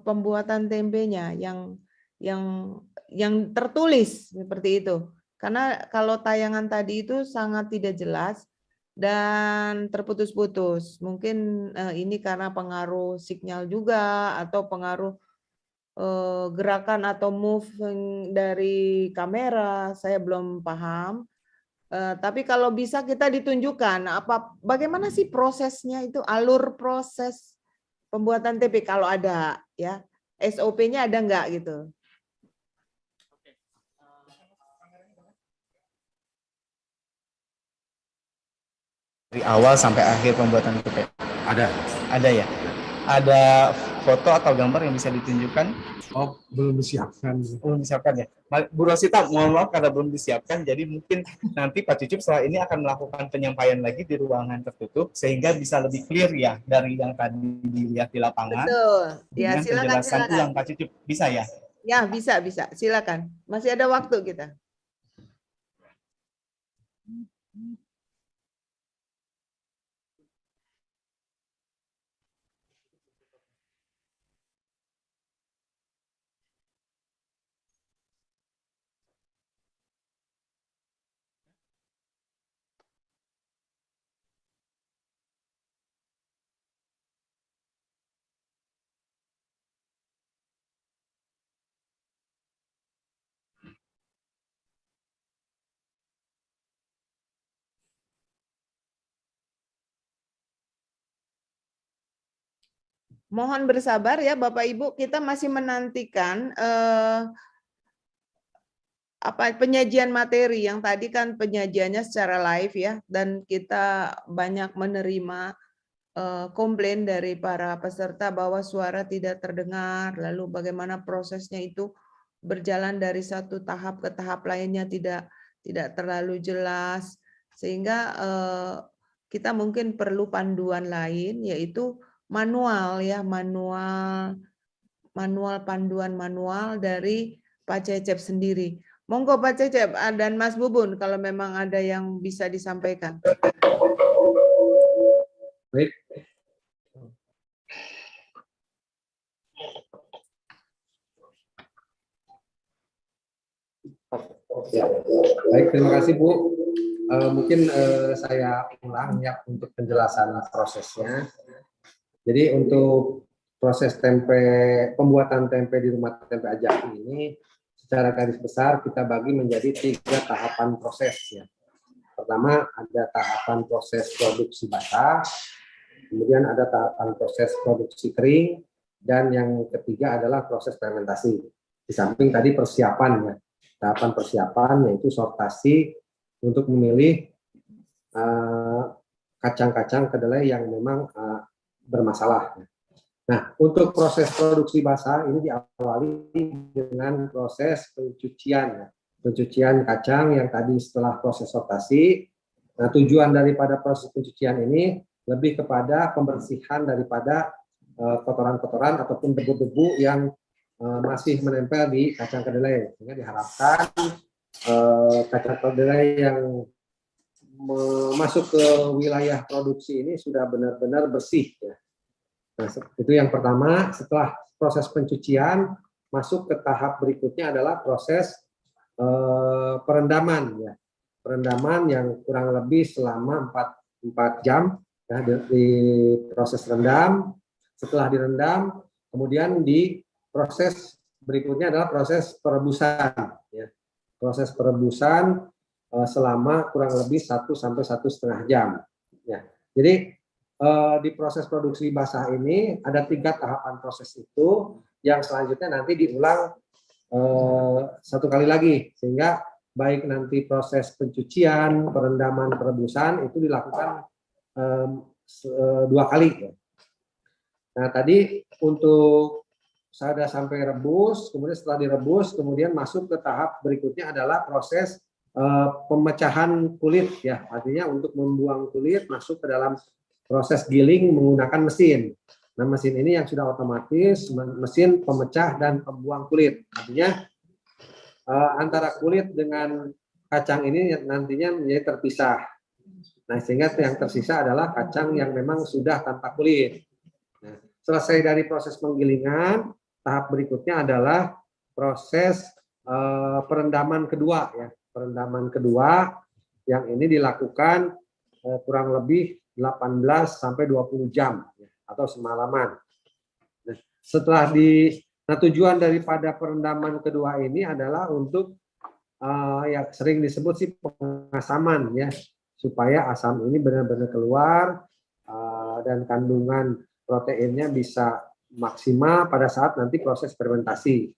pembuatan tempenya yang tertulis seperti itu. Karena kalau tayangan tadi itu sangat tidak jelas dan terputus-putus. Mungkin ini karena pengaruh sinyal juga atau pengaruh gerakan atau moving dari kamera, saya belum paham. Tapi kalau bisa kita ditunjukkan bagaimana sih prosesnya itu, alur proses pembuatan TP kalau ada ya, SOP-nya ada nggak gitu? Dari awal sampai akhir pembuatan TP. Ada ya. Ada foto atau gambar yang bisa ditunjukkan? Oh, belum disiapkan. Belum disiapkan ya. Bu Rosita, mohon maaf karena belum disiapkan, jadi mungkin nanti Pak Cucup setelah ini akan melakukan penyampaian lagi di ruangan tertutup sehingga bisa lebih clear ya dari yang tadi dilihat di lapangan. Betul. Ya, dengan penjelasan ulang Pak Cucup, bisa ya? Ya, bisa. Silakan. Masih ada waktu kita. Mohon bersabar ya Bapak Ibu, kita masih menantikan penyajian materi yang tadi kan penyajiannya secara live ya, dan kita banyak menerima komplain dari para peserta bahwa suara tidak terdengar, lalu bagaimana prosesnya itu berjalan dari satu tahap ke tahap lainnya tidak terlalu jelas, sehingga kita mungkin perlu panduan lain, yaitu manual ya, panduan manual dari Pak Cecep sendiri. Monggo Pak Cecep dan Mas Bubun kalau memang ada yang bisa disampaikan. Baik. Baik, terima kasih Bu. Mungkin saya ulang ya untuk penjelasan prosesnya. Jadi untuk proses pembuatan tempe di rumah tempe Ajaki ini secara garis besar kita bagi menjadi 3 tahapan proses ya. Pertama ada tahapan proses produksi basah, kemudian ada tahapan proses produksi kering, dan yang ketiga adalah proses fermentasi. Di samping tadi persiapan ya, tahapan persiapan yaitu sortasi untuk memilih kacang-kacang kedelai yang memang bermasalah. Nah, untuk proses produksi basah ini diawali dengan proses pencucian ya. Pencucian kacang yang tadi setelah proses sortasi. Nah, tujuan daripada proses pencucian ini lebih kepada pembersihan daripada kotoran-kotoran ataupun debu-debu yang masih menempel di kacang kedelai, sehingga diharapkan kacang kedelai yang masuk ke wilayah produksi ini sudah benar-benar bersih ya. Nah, itu yang pertama. Setelah proses pencucian, masuk ke tahap berikutnya adalah proses perendaman ya. Perendaman yang kurang lebih selama 4 jam ya, di proses rendam. Setelah direndam, kemudian di proses berikutnya adalah proses perebusan. Ya. Proses perebusan selama kurang lebih 1 sampai 1,5 jam. Ya. Jadi di proses produksi basah ini ada 3 tahapan proses itu yang selanjutnya nanti diulang 1 kali lagi, sehingga baik nanti proses pencucian, perendaman, perebusan itu dilakukan 2 kali. Ya. Nah, tadi untuk sudah sampai rebus, kemudian setelah direbus, kemudian masuk ke tahap berikutnya adalah proses pemecahan kulit, ya. Artinya untuk membuang kulit masuk ke dalam proses giling menggunakan mesin. Nah, mesin ini yang sudah otomatis, mesin pemecah dan pembuang kulit. Artinya antara kulit dengan kacang ini nantinya menjadi terpisah. Nah, sehingga yang tersisa adalah kacang yang memang sudah tanpa kulit. Nah, selesai dari proses penggilingan, tahap berikutnya adalah proses perendaman kedua, ya. Perendaman kedua yang ini dilakukan kurang lebih 18 sampai 20 jam, ya, atau semalaman. Nah, nah, tujuan daripada perendaman kedua ini adalah untuk yang sering disebut sih pengasaman, ya, supaya asam ini benar-benar keluar dan kandungan proteinnya bisa maksimal pada saat nanti proses fermentasi.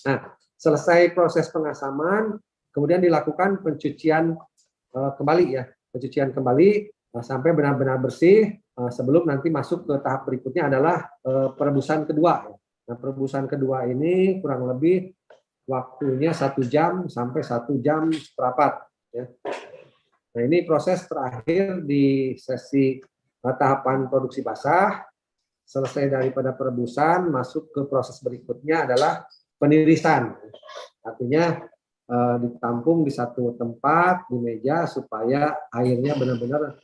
Nah, selesai proses pengasaman, kemudian dilakukan pencucian kembali, ya, pencucian kembali sampai benar-benar bersih sebelum nanti masuk ke tahap berikutnya adalah perebusan kedua. Nah, perebusan kedua ini kurang lebih waktunya 1 jam sampai 1 jam seperempat. Ya. Nah, ini proses terakhir di sesi tahapan produksi basah. Selesai daripada perebusan, masuk ke proses berikutnya adalah penirisan. Artinya ditampung di satu tempat di meja supaya airnya benar-benar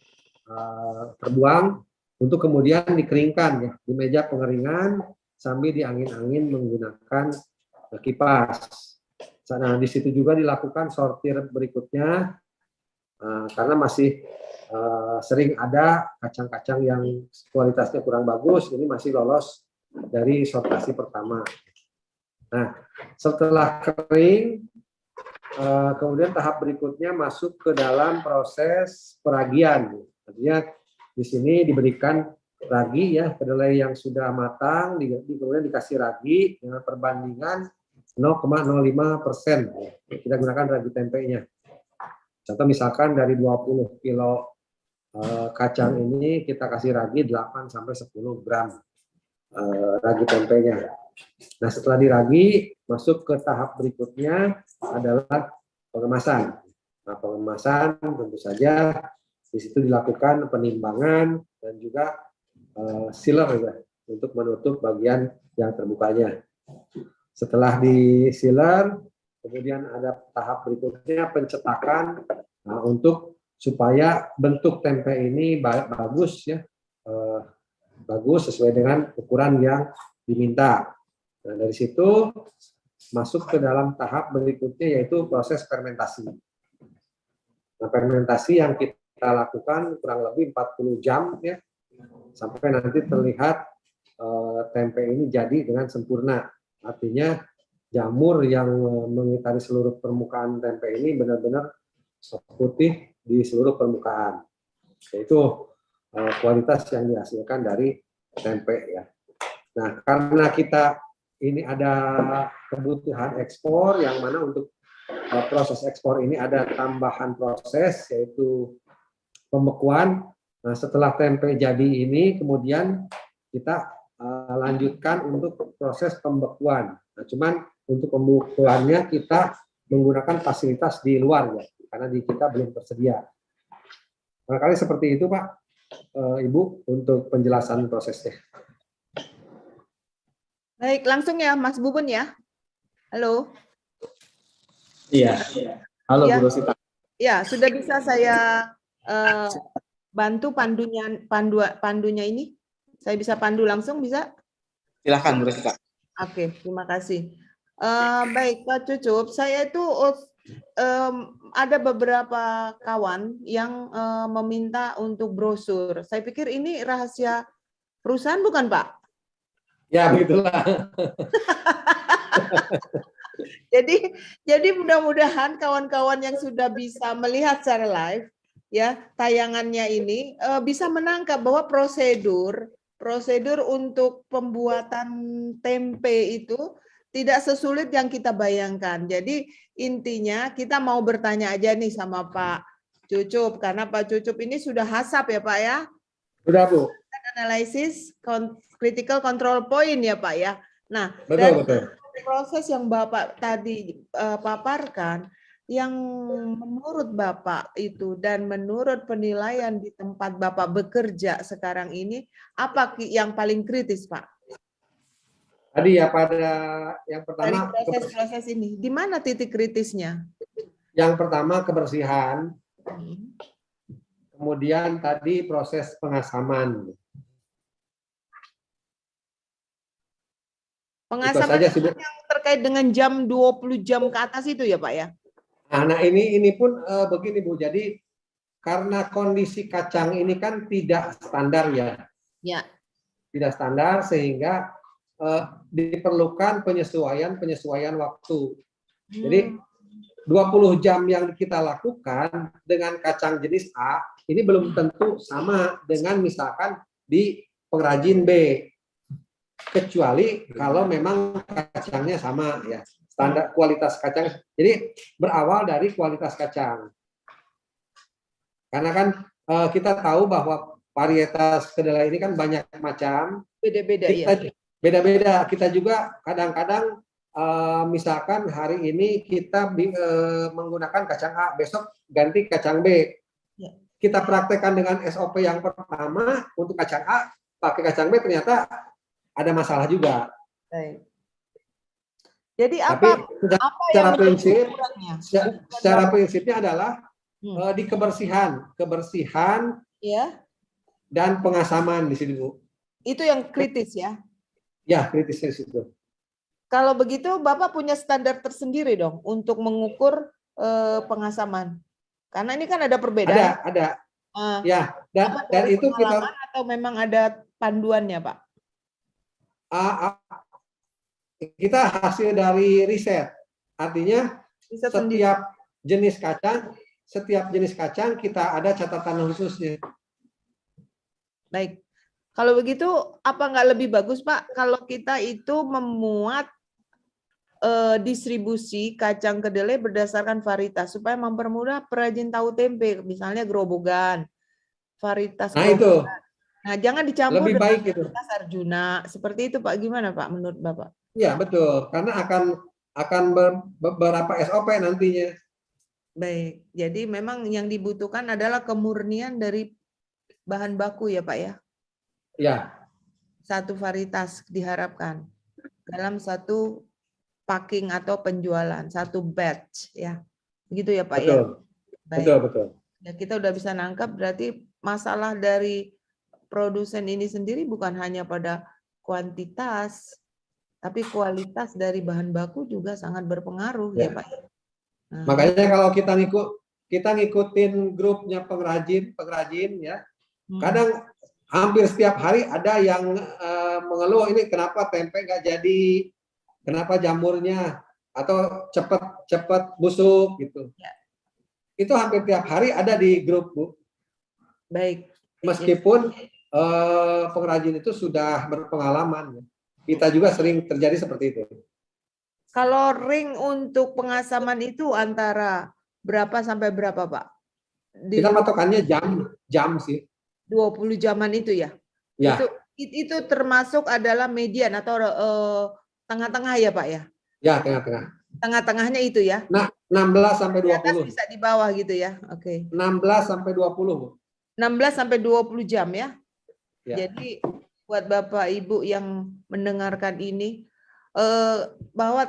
terbuang untuk kemudian dikeringkan, ya, di meja pengeringan sambil diangin-angin menggunakan kipas. Nah, di situ juga dilakukan sortir berikutnya karena masih sering ada kacang-kacang yang kualitasnya kurang bagus, ini masih lolos dari sortasi pertama. Nah, setelah kering, kemudian tahap berikutnya masuk ke dalam proses peragian. Artinya di sini diberikan ragi, ya, kedelai yang sudah matang, kemudian dikasih ragi dengan perbandingan 0,05%. Kita gunakan ragi tempenya. Contoh misalkan dari 20 kilo kacang ini kita kasih ragi 8 sampai 10 gram ragi tempenya. Nah, setelah diragi, masuk ke tahap berikutnya adalah pengemasan. Nah, pengemasan tentu saja di situ dilakukan penimbangan dan juga sealer, ya, untuk menutup bagian yang terbukanya. Setelah di sealer, kemudian ada tahap berikutnya pencetakan untuk supaya bentuk tempe ini bagus, ya, bagus sesuai dengan ukuran yang diminta. Nah, dari situ masuk ke dalam tahap berikutnya yaitu proses fermentasi. Nah, fermentasi yang kita lakukan kurang lebih 40 jam, ya, sampai nanti terlihat tempe ini jadi dengan sempurna. Artinya jamur yang mengitari seluruh permukaan tempe ini benar-benar putih di seluruh permukaan. Yaitu kualitas yang dihasilkan dari tempe, ya. Nah, karena kita ini ada kebutuhan ekspor yang mana untuk proses ekspor ini ada tambahan proses yaitu pembekuan. Nah, setelah tempe jadi ini kemudian kita lanjutkan untuk proses pembekuan. Nah, cuman untuk pembekuannya kita menggunakan fasilitas di luar, ya, karena di kita belum tersedia. Barangkali seperti itu, Pak, Ibu, untuk penjelasan prosesnya. Baik, langsung ya Mas Bubun, ya. Halo. Iya. Halo, Ya. Bu Rosita. Ya, sudah bisa saya bantu pandunya ini? Saya bisa pandu langsung, bisa? Silakan, Bu Rosita. Oke, terima kasih. Baik, Pak Cucup, saya itu ada beberapa kawan yang meminta untuk brosur. Saya pikir ini rahasia perusahaan bukan, Pak? Ya, begitulah. Jadi mudah-mudahan kawan-kawan yang sudah bisa melihat secara live ya tayangannya ini bisa menangkap bahwa prosedur untuk pembuatan tempe itu tidak sesulit yang kita bayangkan. Jadi intinya kita mau bertanya aja nih sama Pak Cucup, karena Pak Cucup ini sudah hasap ya Pak ya. Sudah, Bu. Analisis critical control point ya Pak ya. Nah, Betul. proses yang Bapak tadi paparkan, yang menurut Bapak itu dan menurut penilaian di tempat Bapak bekerja sekarang ini, apa yang paling kritis, Pak? Tadi ya pada yang Dari pertama proses-proses ini, di mana titik kritisnya? yang pertama kebersihan, kemudian tadi proses pengasaman. Pengasaman Itu saja sih, Bu. yang terkait dengan jam 20 jam ke atas itu ya, Pak ya? Nah, ini pun begini, Bu. Jadi karena kondisi kacang ini kan tidak standar ya. Ya. Tidak standar sehingga diperlukan penyesuaian waktu. Jadi 20 jam yang kita lakukan dengan kacang jenis A ini belum tentu sama dengan misalkan di pengrajin B. Kecuali kalau memang kacangnya sama ya, standar kualitas kacang. Jadi berawal dari kualitas kacang. Karena kan kita tahu bahwa varietas kedelai ini kan banyak macam. Beda-beda ya. Beda-beda. Kita juga kadang-kadang misalkan hari ini kita menggunakan kacang A, besok ganti kacang B. Ya. Kita praktekkan dengan SOP yang pertama untuk kacang A, pakai kacang B ternyata ada masalah juga. Baik. Jadi Tapi yang secara prinsipnya adalah di kebersihan ya, dan pengasaman di sini, Bu. Itu yang kritis ya. Ya, kritisnya situ. Kalau begitu Bapak punya standar tersendiri dong untuk mengukur pengasaman. Karena ini kan ada perbedaan. Ada. Ya, dan itu kita atau memang ada panduannya, Pak? Kita hasil dari riset. Artinya setiap jenis kacang kita ada catatan khususnya. Baik. Kalau begitu apa nggak lebih bagus, Pak, kalau kita itu memuat distribusi kacang kedelai berdasarkan varietas supaya mempermudah perajin tahu tempe, misalnya gerobogan, varietas Nah, gerobogan. itu. Nah, jangan dicampur lebih baik dengan itu. varietas Arjuna. Seperti itu, Pak. Gimana, Pak, menurut Bapak? Iya, betul. Karena akan beberapa SOP nantinya. Baik. Jadi memang yang dibutuhkan adalah kemurnian dari bahan baku ya, Pak ya? Ya. Satu varietas diharapkan dalam satu packing atau penjualan, satu batch ya. Begitu ya, Pak Betul. ya? Baik. Betul. Ya, kita udah bisa nangkap berarti masalah dari produsen ini sendiri bukan hanya pada kuantitas, tapi kualitas dari bahan baku juga sangat berpengaruh ya, Pak. Nah, makanya kalau kita ngikutin grupnya pengrajin ya, kadang hampir setiap hari ada yang mengeluh ini kenapa tempe nggak jadi, kenapa jamurnya atau cepat busuk gitu. Ya. Itu hampir tiap hari ada di grup, Bu. Baik. Meskipun pengrajin itu sudah berpengalaman, kita juga sering terjadi seperti itu. Kalau ring untuk pengasaman itu antara berapa sampai berapa, Pak? Kita patokannya jam sih. 20 jaman itu ya? Ya. Itu termasuk adalah median atau tengah-tengah ya, Pak ya? Ya, tengah-tengah. Tengah-tengahnya itu ya? Nah, 16 sampai 20. Di atas bisa di bawah gitu ya? Oke. 16 sampai 20, Bu. 16 sampai 20 jam ya? Ya. Jadi buat Bapak Ibu yang mendengarkan ini bahwa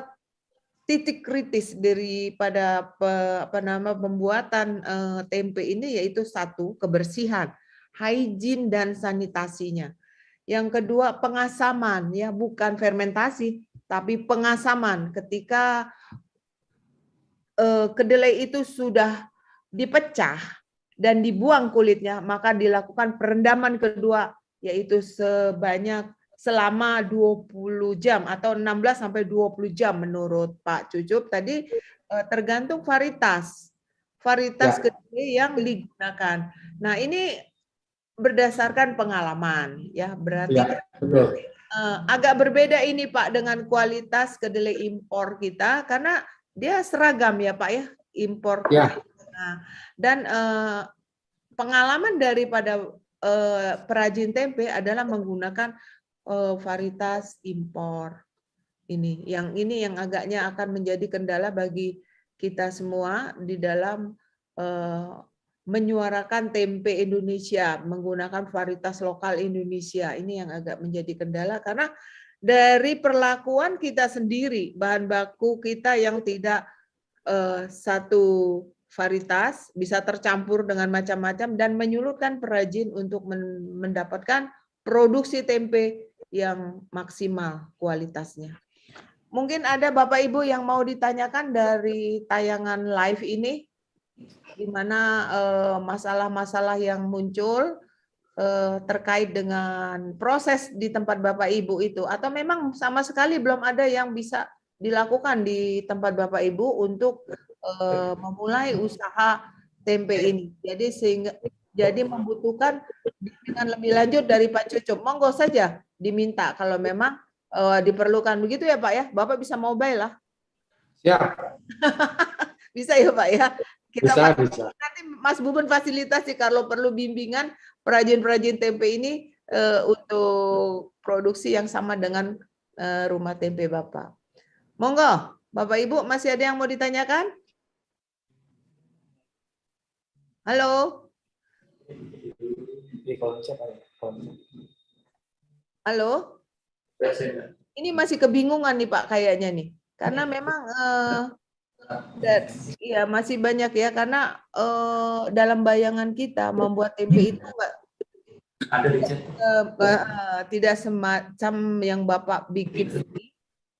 titik kritis daripada pembuatan tempe ini yaitu satu, kebersihan, hygiene dan sanitasinya. Yang kedua, pengasaman ya, bukan fermentasi tapi pengasaman ketika kedelai itu sudah dipecah dan dibuang kulitnya, maka dilakukan perendaman kedua, yaitu selama 20 jam atau 16 sampai 20 jam menurut Pak Cucup tadi, tergantung varietas kedelai yang digunakan. Nah, ini berdasarkan pengalaman ya, berarti agak berbeda ini Pak dengan kualitas kedelai impor kita karena dia seragam ya Pak ya, impor. Ya. Nah, dan pengalaman daripada perajin tempe adalah menggunakan varietas impor. Ini yang agaknya akan menjadi kendala bagi kita semua di dalam menyuarakan tempe Indonesia menggunakan varietas lokal Indonesia. Ini yang agak menjadi kendala karena dari perlakuan kita sendiri, bahan baku kita yang tidak satu varietas bisa tercampur dengan macam-macam dan menyulitkan perajin untuk mendapatkan produksi tempe yang maksimal kualitasnya. Mungkin ada Bapak Ibu yang mau ditanyakan dari tayangan live ini, di mana masalah-masalah yang muncul terkait dengan proses di tempat Bapak Ibu itu, atau memang sama sekali belum ada yang bisa dilakukan di tempat Bapak Ibu untuk memulai usaha tempe ini. Jadi membutuhkan bimbingan lebih lanjut dari Pak Cucup. Monggo saja diminta kalau memang diperlukan, begitu ya Pak ya. Bapak bisa mobile lah. Siap. Bisa ya Pak ya. Kita Bisa. nanti Mas Bubun fasilitasi kalau perlu bimbingan perajin-perajin tempe ini untuk produksi yang sama dengan rumah tempe Bapak. Monggo, Bapak Ibu masih ada yang mau ditanyakan? Halo? Halo? Ini masih kebingungan nih Pak kayaknya nih. Karena memang ya masih banyak ya, karena dalam bayangan kita membuat tempe itu tidak semacam yang Bapak bikin ini.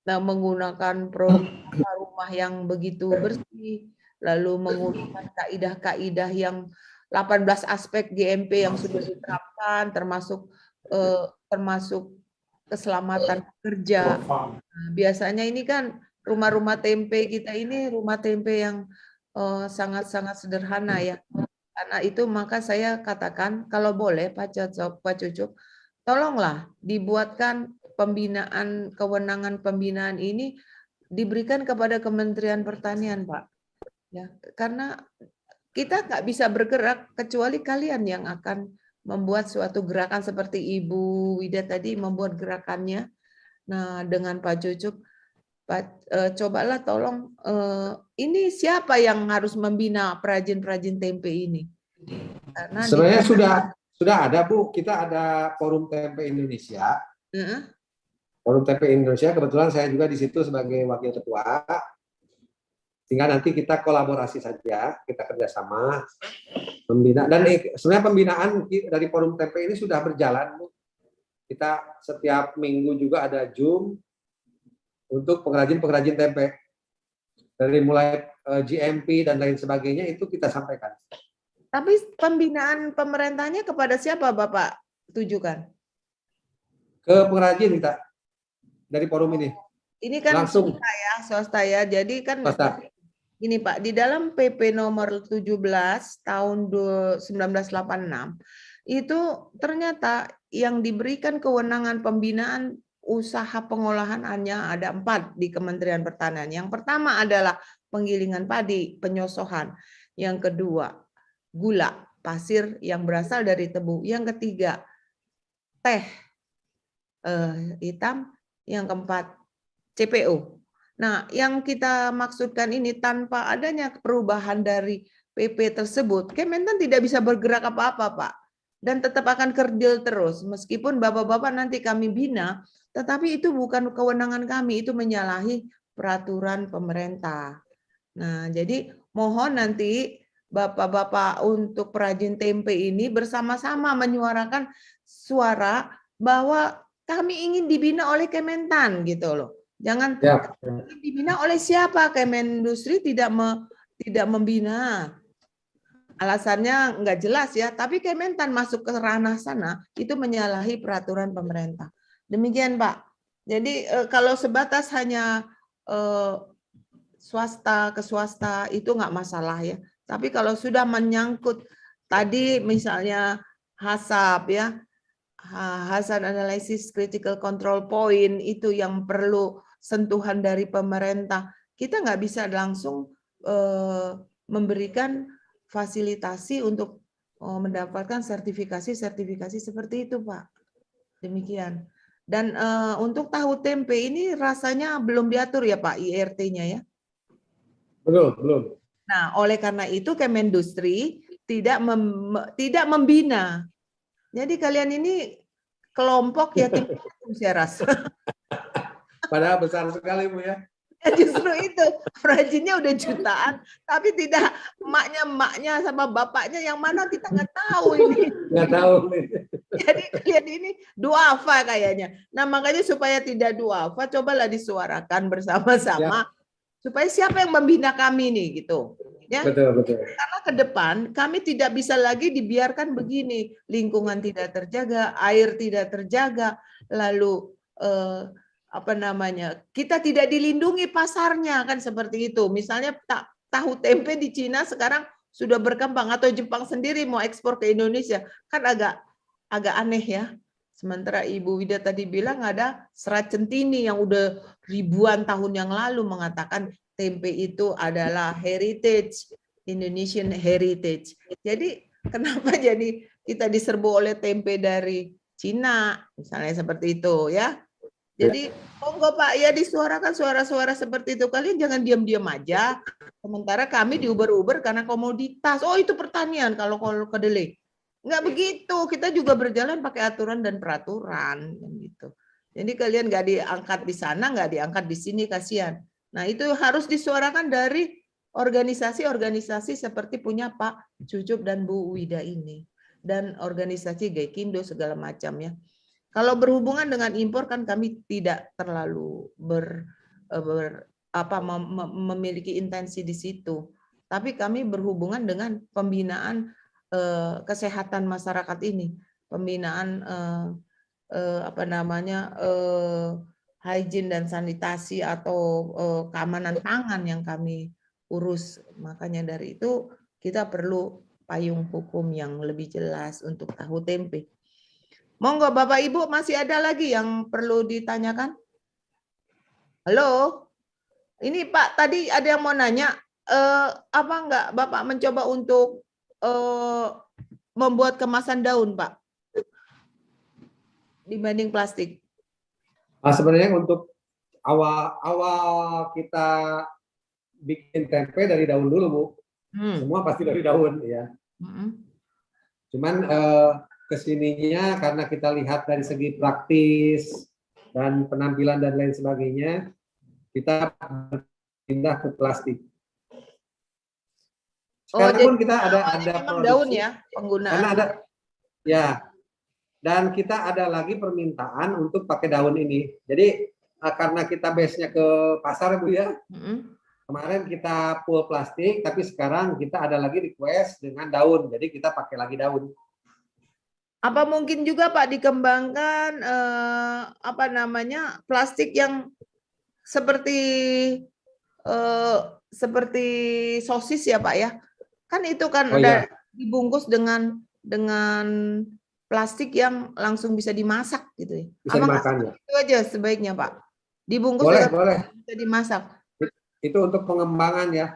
Nah, menggunakan produk rumah yang begitu bersih, lalu menggunakan kaidah-kaidah yang 18 aspek GMP yang sudah diterapkan, termasuk keselamatan kerja. Nah, biasanya ini kan rumah-rumah tempe kita ini rumah tempe yang sangat-sangat sederhana ya. Karena itu maka saya katakan kalau boleh Pak Cucup, tolonglah dibuatkan kewenangan pembinaan ini diberikan kepada Kementerian Pertanian, Pak. Ya, karena kita nggak bisa bergerak kecuali kalian yang akan membuat suatu gerakan seperti Ibu Wida tadi membuat gerakannya. Nah, dengan Pak Cucup, Pak, cobalah tolong ini siapa yang harus membina perajin-perajin tempe ini? Karena sebenarnya sudah ada Bu, kita ada Forum Tempe Indonesia. Forum Tempe Indonesia, kebetulan saya juga di situ sebagai wakil ketua. Tinggal nanti kita kolaborasi saja, kita kerjasama membina. Dan sebenarnya pembinaan dari Forum Tempe ini sudah berjalan, Bu. Kita setiap minggu juga ada Zoom untuk pengrajin-pengrajin tempe. Dari mulai GMP dan lain sebagainya itu kita sampaikan. Tapi pembinaan pemerintahnya kepada siapa Bapak tujukan? Ke pengrajin kita. Dari forum ini. Ini kan langsung swasta ya. Jadi kan swasta. Ini Pak, di dalam PP nomor 17 tahun 1986 itu ternyata yang diberikan kewenangan pembinaan usaha pengolahan hanya ada 4 di Kementerian Pertanian. Yang pertama adalah penggilingan padi, penyosohan. Yang kedua, gula, pasir yang berasal dari tebu. Yang ketiga, teh hitam. Yang keempat, CPO. Nah, yang kita maksudkan ini tanpa adanya perubahan dari PP tersebut, Kementan tidak bisa bergerak apa-apa, Pak. Dan tetap akan kerdil terus. Meskipun Bapak-Bapak nanti kami bina, tetapi itu bukan kewenangan kami, itu menyalahi peraturan pemerintah. Nah, jadi mohon nanti Bapak-Bapak untuk perajin tempe ini bersama-sama menyuarakan suara bahwa kami ingin dibina oleh Kementan gitu loh. Jangan dibina oleh siapa? Kemendustri tidak tidak membina. Alasannya nggak jelas ya, tapi Kementan masuk ke ranah sana itu menyalahi peraturan pemerintah. Demikian Pak. Jadi kalau sebatas hanya swasta ke swasta itu nggak masalah ya. Tapi kalau sudah menyangkut tadi misalnya HACCP ya, Hazard Analysis Critical Control Point itu yang perlu sentuhan dari pemerintah. Kita nggak bisa langsung memberikan fasilitasi untuk mendapatkan sertifikasi seperti itu, Pak. Demikian. Dan untuk tahu tempe ini rasanya belum diatur ya, Pak, IRT-nya ya? Belum. Nah, oleh karena itu Kemendustri tidak membina. Jadi kalian ini kelompok yatim piatu saya rasa. Padahal besar sekali Bu ya. Justru itu perajinnya udah jutaan, tapi tidak emaknya sama bapaknya yang mana kita nggak tahu ini. Nggak tahu nih. Jadi kalian ini duafa kayaknya. Nah makanya supaya tidak duafa, cobalah disuarakan bersama-sama supaya siapa yang membina kami nih gitu. Ya. Betul. Karena ke depan kami tidak bisa lagi dibiarkan begini, lingkungan tidak terjaga, air tidak terjaga, lalu kita tidak dilindungi pasarnya kan seperti itu. Misalnya tahu tempe di Cina sekarang sudah berkembang atau Jepang sendiri mau ekspor ke Indonesia kan agak aneh ya. Sementara Ibu Wida tadi bilang ada Serat Centini yang udah ribuan tahun yang lalu mengatakan tempe itu adalah heritage, Indonesian heritage. Jadi kenapa jadi kita diserbu oleh tempe dari Cina misalnya seperti itu ya. Jadi monggo Pak ya disuarakan suara-suara seperti itu. Kalian jangan diam-diam aja. Sementara kami diuber-uber karena komoditas. Oh itu pertanian kalau kedelai. Enggak begitu. Kita juga berjalan pakai aturan dan peraturan gitu. Jadi kalian nggak diangkat di sana, nggak diangkat di sini, kasihan. Nah itu harus disuarakan dari organisasi-organisasi seperti punya Pak Cucup dan Bu Wida ini. Dan organisasi Gaikindo segala macam ya. Kalau berhubungan dengan impor kan kami tidak terlalu memiliki intensi di situ. Tapi kami berhubungan dengan pembinaan kesehatan masyarakat ini, pembinaan hygiene dan sanitasi atau keamanan pangan yang kami urus. Makanya dari itu kita perlu payung hukum yang lebih jelas untuk tahu tempe. Monggo Bapak Ibu masih ada lagi yang perlu ditanyakan? Halo, ini Pak tadi ada yang mau nanya, apa enggak Bapak mencoba untuk membuat kemasan daun Pak dibanding plastik? Nah, sebenarnya untuk awal kita bikin tempe dari daun dulu Bu, semua pasti dari daun ya. Cuman kesininya karena kita lihat dari segi praktis dan penampilan dan lain sebagainya, kita pindah ke plastik. Sekarang pun kita ada produksi, daun ya penggunaan. karena ada ya, dan kita ada lagi permintaan untuk pakai daun ini. Jadi karena kita base-nya ke pasar Bu ya, kemarin kita full plastik, tapi sekarang kita ada lagi request dengan daun. Jadi kita pakai lagi daun. Apa mungkin juga Pak dikembangkan plastik yang seperti sosis ya Pak ya? Kan itu kan udah dibungkus dengan plastik yang langsung bisa dimasak gitu ya. Bisa dimakan ya. Itu aja sebaiknya Pak. Dibungkus boleh. Bisa dimasak. Itu untuk pengembangan ya.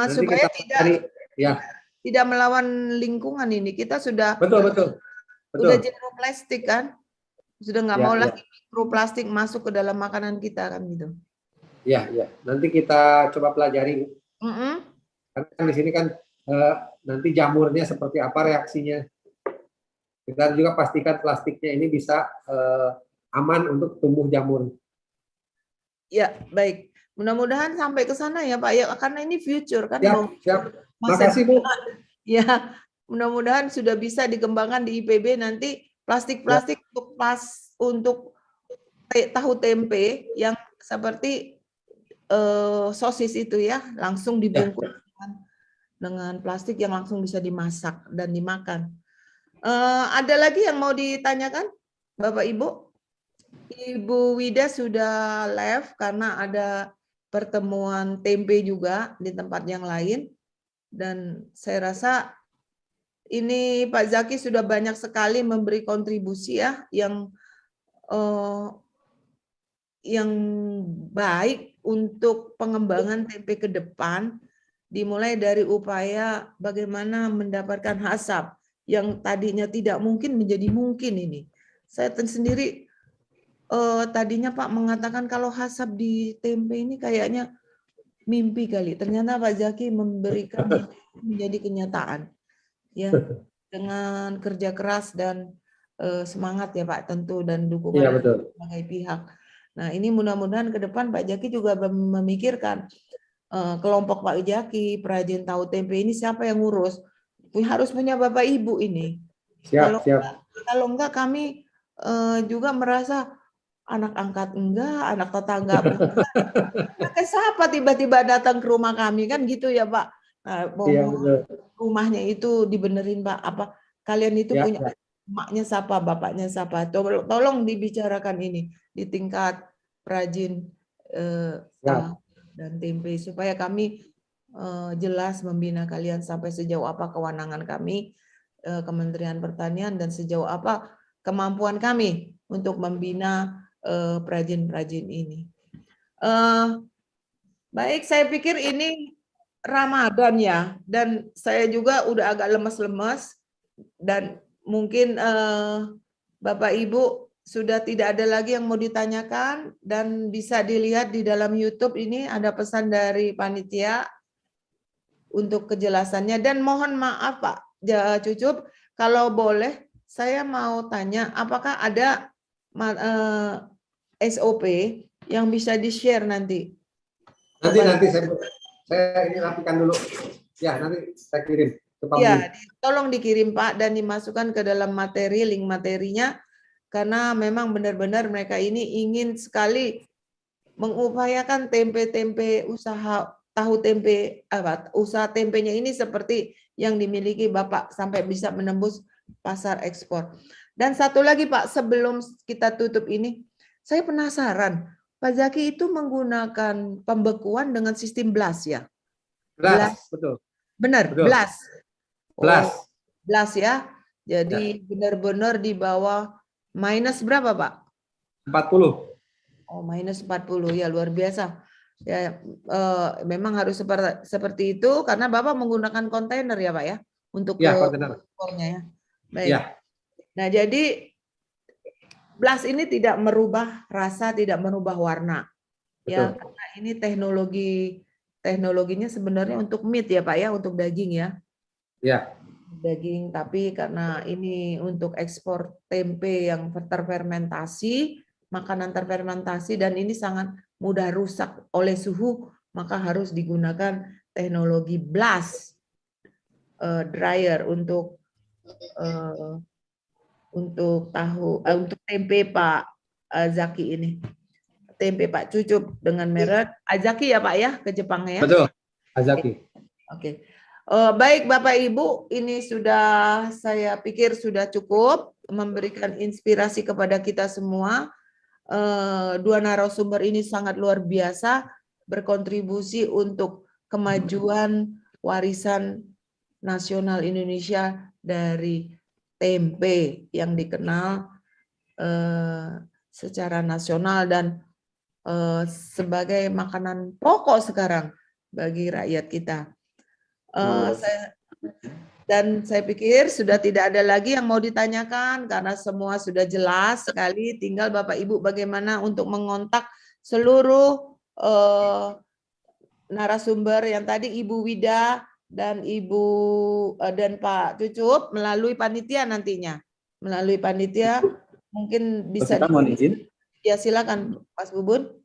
Supaya ya. tidak melawan lingkungan ini. Kita sudah Betul. udah jenuh plastik kan, sudah nggak mau lagi mikroplastik masuk ke dalam makanan kita kan gitu. Iya. Nanti kita coba pelajari. Karena di sini kan nanti jamurnya seperti apa reaksinya. Kita juga pastikan plastiknya ini bisa aman untuk tumbuh jamur. Ya baik. Mudah-mudahan sampai ke sana ya Pak ya, karena ini future kan. Siap. Makasih Bu. Ya. Mudah-mudahan sudah bisa dikembangkan di IPB nanti plastik-plastik untuk tahu tempe yang seperti sosis itu ya, langsung dibungkus dengan plastik yang langsung bisa dimasak dan dimakan. Ada lagi yang mau ditanyakan, Bapak Ibu? Ibu Wida sudah live karena ada pertemuan tempe juga di tempat yang lain. Dan saya rasa ini Pak Zaki sudah banyak sekali memberi kontribusi ya yang baik untuk pengembangan tempe ke depan, dimulai dari upaya bagaimana mendapatkan hasap yang tadinya tidak mungkin menjadi mungkin ini. Saya sendiri tadinya Pak mengatakan kalau hasap di tempe ini kayaknya mimpi kali. Ternyata Pak Zaki memberikan menjadi kenyataan. Ya, dengan kerja keras dan semangat ya Pak tentu dan dukungan berbagai pihak. Nah, ini mudah-mudahan ke depan Pak Zaki juga memikirkan kelompok Pak Zaki, perajin tahu tempe ini siapa yang ngurus? Harus punya Bapak Ibu ini. Kalau enggak kami juga merasa anak angkat enggak, anak tetangga enggak. Siapa tiba-tiba datang ke rumah kami kan gitu ya Pak. Nah, rumahnya itu dibenerin Pak, apa kalian itu punya emaknya siapa, bapaknya siapa, tolong dibicarakan ini di tingkat perajin tahu dan tempe supaya kami jelas membina kalian sampai sejauh apa kewenangan kami Kementerian Pertanian dan sejauh apa kemampuan kami untuk membina perajin-perajin ini. Baik, saya pikir ini Ramadan ya, dan saya juga udah agak lemes-lemes dan mungkin Bapak Ibu sudah tidak ada lagi yang mau ditanyakan dan bisa dilihat di dalam YouTube ini ada pesan dari panitia untuk kejelasannya dan mohon maaf Pak Cucup, kalau boleh saya mau tanya apakah ada SOP yang bisa di-share nanti? Nanti saya ini rapikan dulu. Ya, nanti saya kirim ke Pak. Ya, tolong dikirim Pak dan dimasukkan ke dalam materi, link materinya, karena memang benar-benar mereka ini ingin sekali mengupayakan tempe-tempe usaha tahu tempe, usaha tempenya ini seperti yang dimiliki Bapak sampai bisa menembus pasar ekspor. Dan satu lagi Pak, sebelum kita tutup ini, saya penasaran, Pak Zaki itu menggunakan pembekuan dengan sistem blast ya? Blast, betul. Benar, betul. Blast. Blast. Blast ya. Jadi benar-benar di bawah minus berapa, Pak? 40. Oh, minus 40 ya, luar biasa. Ya, memang harus seperti itu karena Bapak menggunakan kontainer ya, Pak ya, untuk kontainer. Ekspornya ya. Baik. Ya. Nah, jadi Blast ini tidak merubah rasa, tidak merubah warna. Betul. Ya, karena ini teknologinya sebenarnya untuk meat ya, Pak ya, untuk daging ya. Ya. Daging, tapi karena ini untuk ekspor tempe yang terfermentasi, makanan terfermentasi dan ini sangat mudah rusak oleh suhu, maka harus digunakan teknologi blast dryer untuk untuk tempe Pak Zaki ini. Tempe Pak Cucup dengan merek Azaki ya Pak ya, ke Jepangnya ya. Betul, Azaki. Oke. Baik Bapak Ibu, ini sudah saya pikir sudah cukup memberikan inspirasi kepada kita semua. Dua narasumber ini sangat luar biasa berkontribusi untuk kemajuan warisan nasional Indonesia dari tempe yang dikenal secara nasional dan sebagai makanan pokok sekarang bagi rakyat kita. Saya pikir sudah tidak ada lagi yang mau ditanyakan karena semua sudah jelas sekali. Tinggal Bapak Ibu bagaimana untuk mengontak seluruh narasumber yang tadi Ibu Wida dan dan Pak Cucup melalui panitia nantinya. Melalui panitia mungkin bisa. Mohon izin. Ya silakan Mas Bubun.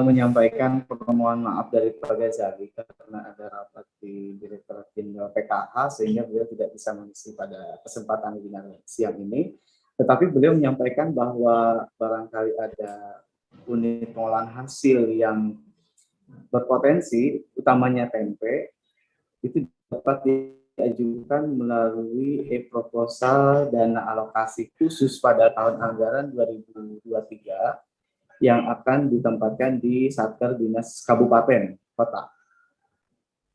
Menyampaikan permohonan maaf dari Pak Ghazali karena ada rapat di Direktorat Jenderal PKH sehingga beliau tidak bisa mengisi pada kesempatan webinar siang ini. Tetapi beliau menyampaikan bahwa barangkali ada unit pengolahan hasil yang berpotensi, utamanya tempe, itu dapat diajukan melalui proposal dana alokasi khusus pada tahun anggaran 2023 yang akan ditempatkan di Satker Dinas Kabupaten Kota.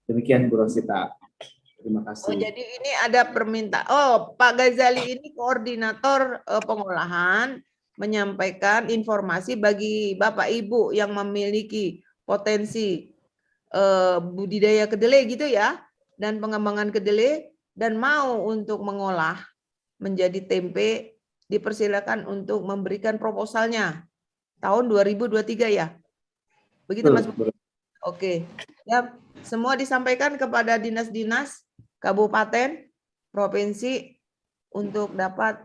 Demikian Bu Rosita. Terima kasih. Oh, jadi ini ada permintaan. Oh, Pak Ghazali ini koordinator pengolahan, menyampaikan informasi bagi Bapak Ibu yang memiliki potensi budidaya kedelai gitu ya, dan pengembangan kedelai dan mau untuk mengolah menjadi tempe, dipersilakan untuk memberikan proposalnya tahun 2023 ya. Begitu Mas. Oke. Ya, semua disampaikan kepada dinas-dinas kabupaten, provinsi untuk dapat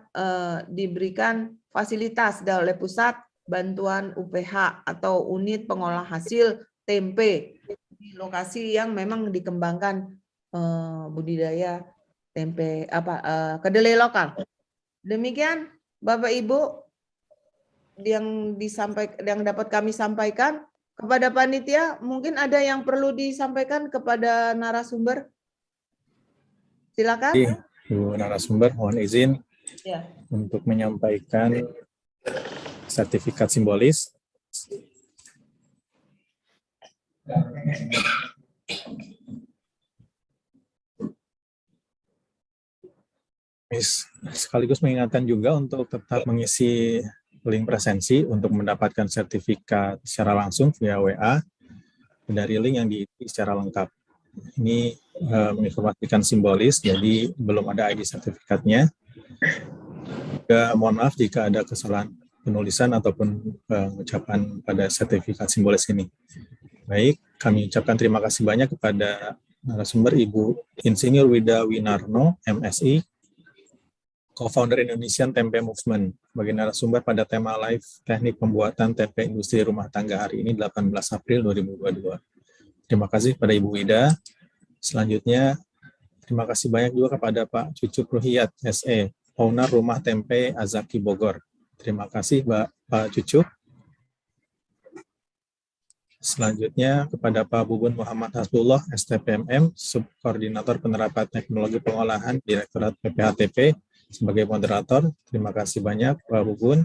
diberikan fasilitas oleh pusat bantuan UPH atau unit pengolah hasil tempe di lokasi yang memang dikembangkan budidaya tempe kedelai lokal. Demikian Bapak Ibu yang dapat kami sampaikan kepada panitia. Mungkin ada yang perlu disampaikan kepada narasumber. Silakan. Bu narasumber, mohon izin untuk menyampaikan sertifikat simbolis. Sekaligus mengingatkan juga untuk tetap mengisi link presensi untuk mendapatkan sertifikat secara langsung via WA dari link yang diisi secara lengkap. Ini menginformasikan simbolis, jadi belum ada ID sertifikatnya. Juga mohon maaf jika ada kesalahan penulisan ataupun ucapan pada sertifikat simbolis ini. Baik, kami ucapkan terima kasih banyak kepada narasumber Ibu Insinyur Wida Winarno, MSI, Co-founder Indonesian Tempe Movement, sebagai narasumber pada tema live teknik pembuatan tempe industri rumah tangga hari ini 18 April 2022. Terima kasih kepada Ibu Wida. Selanjutnya, terima kasih banyak juga kepada Pak Cucup Ruhiyat, SE, owner Rumah Tempe Azaki Bogor. Terima kasih Pak Cucup. Selanjutnya kepada Pak Bubun Muhammad Hasbullah, STPMM, Subkoordinator Penerapan Teknologi Pengolahan, Direktorat PPHTP, sebagai moderator. Terima kasih banyak Pak Bubun.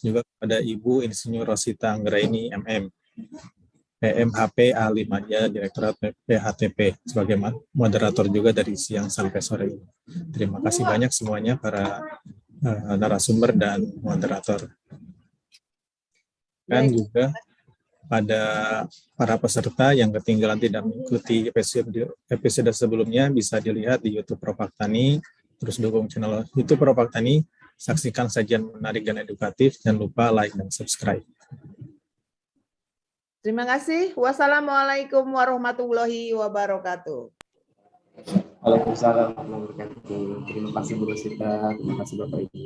Juga kepada Ibu Insinyur Rosita Anggraini, MM, PMHP Ahli Media Direktorat PPHTP, sebagai moderator juga dari siang sampai sore ini. Terima kasih banyak semuanya para narasumber dan moderator. Dan juga pada para peserta yang ketinggalan tidak mengikuti episode sebelumnya, bisa dilihat di YouTube Propaktani. Terus dukung channel YouTube Propaktani, saksikan sajian menarik dan edukatif. Jangan lupa like dan subscribe. Terima kasih. Wassalamualaikum warahmatullahi wabarakatuh. Waalaikumsalam warahmatullahi wabarakatuh. Terima kasih Bu Rosita, terima kasih Bapak Ibu.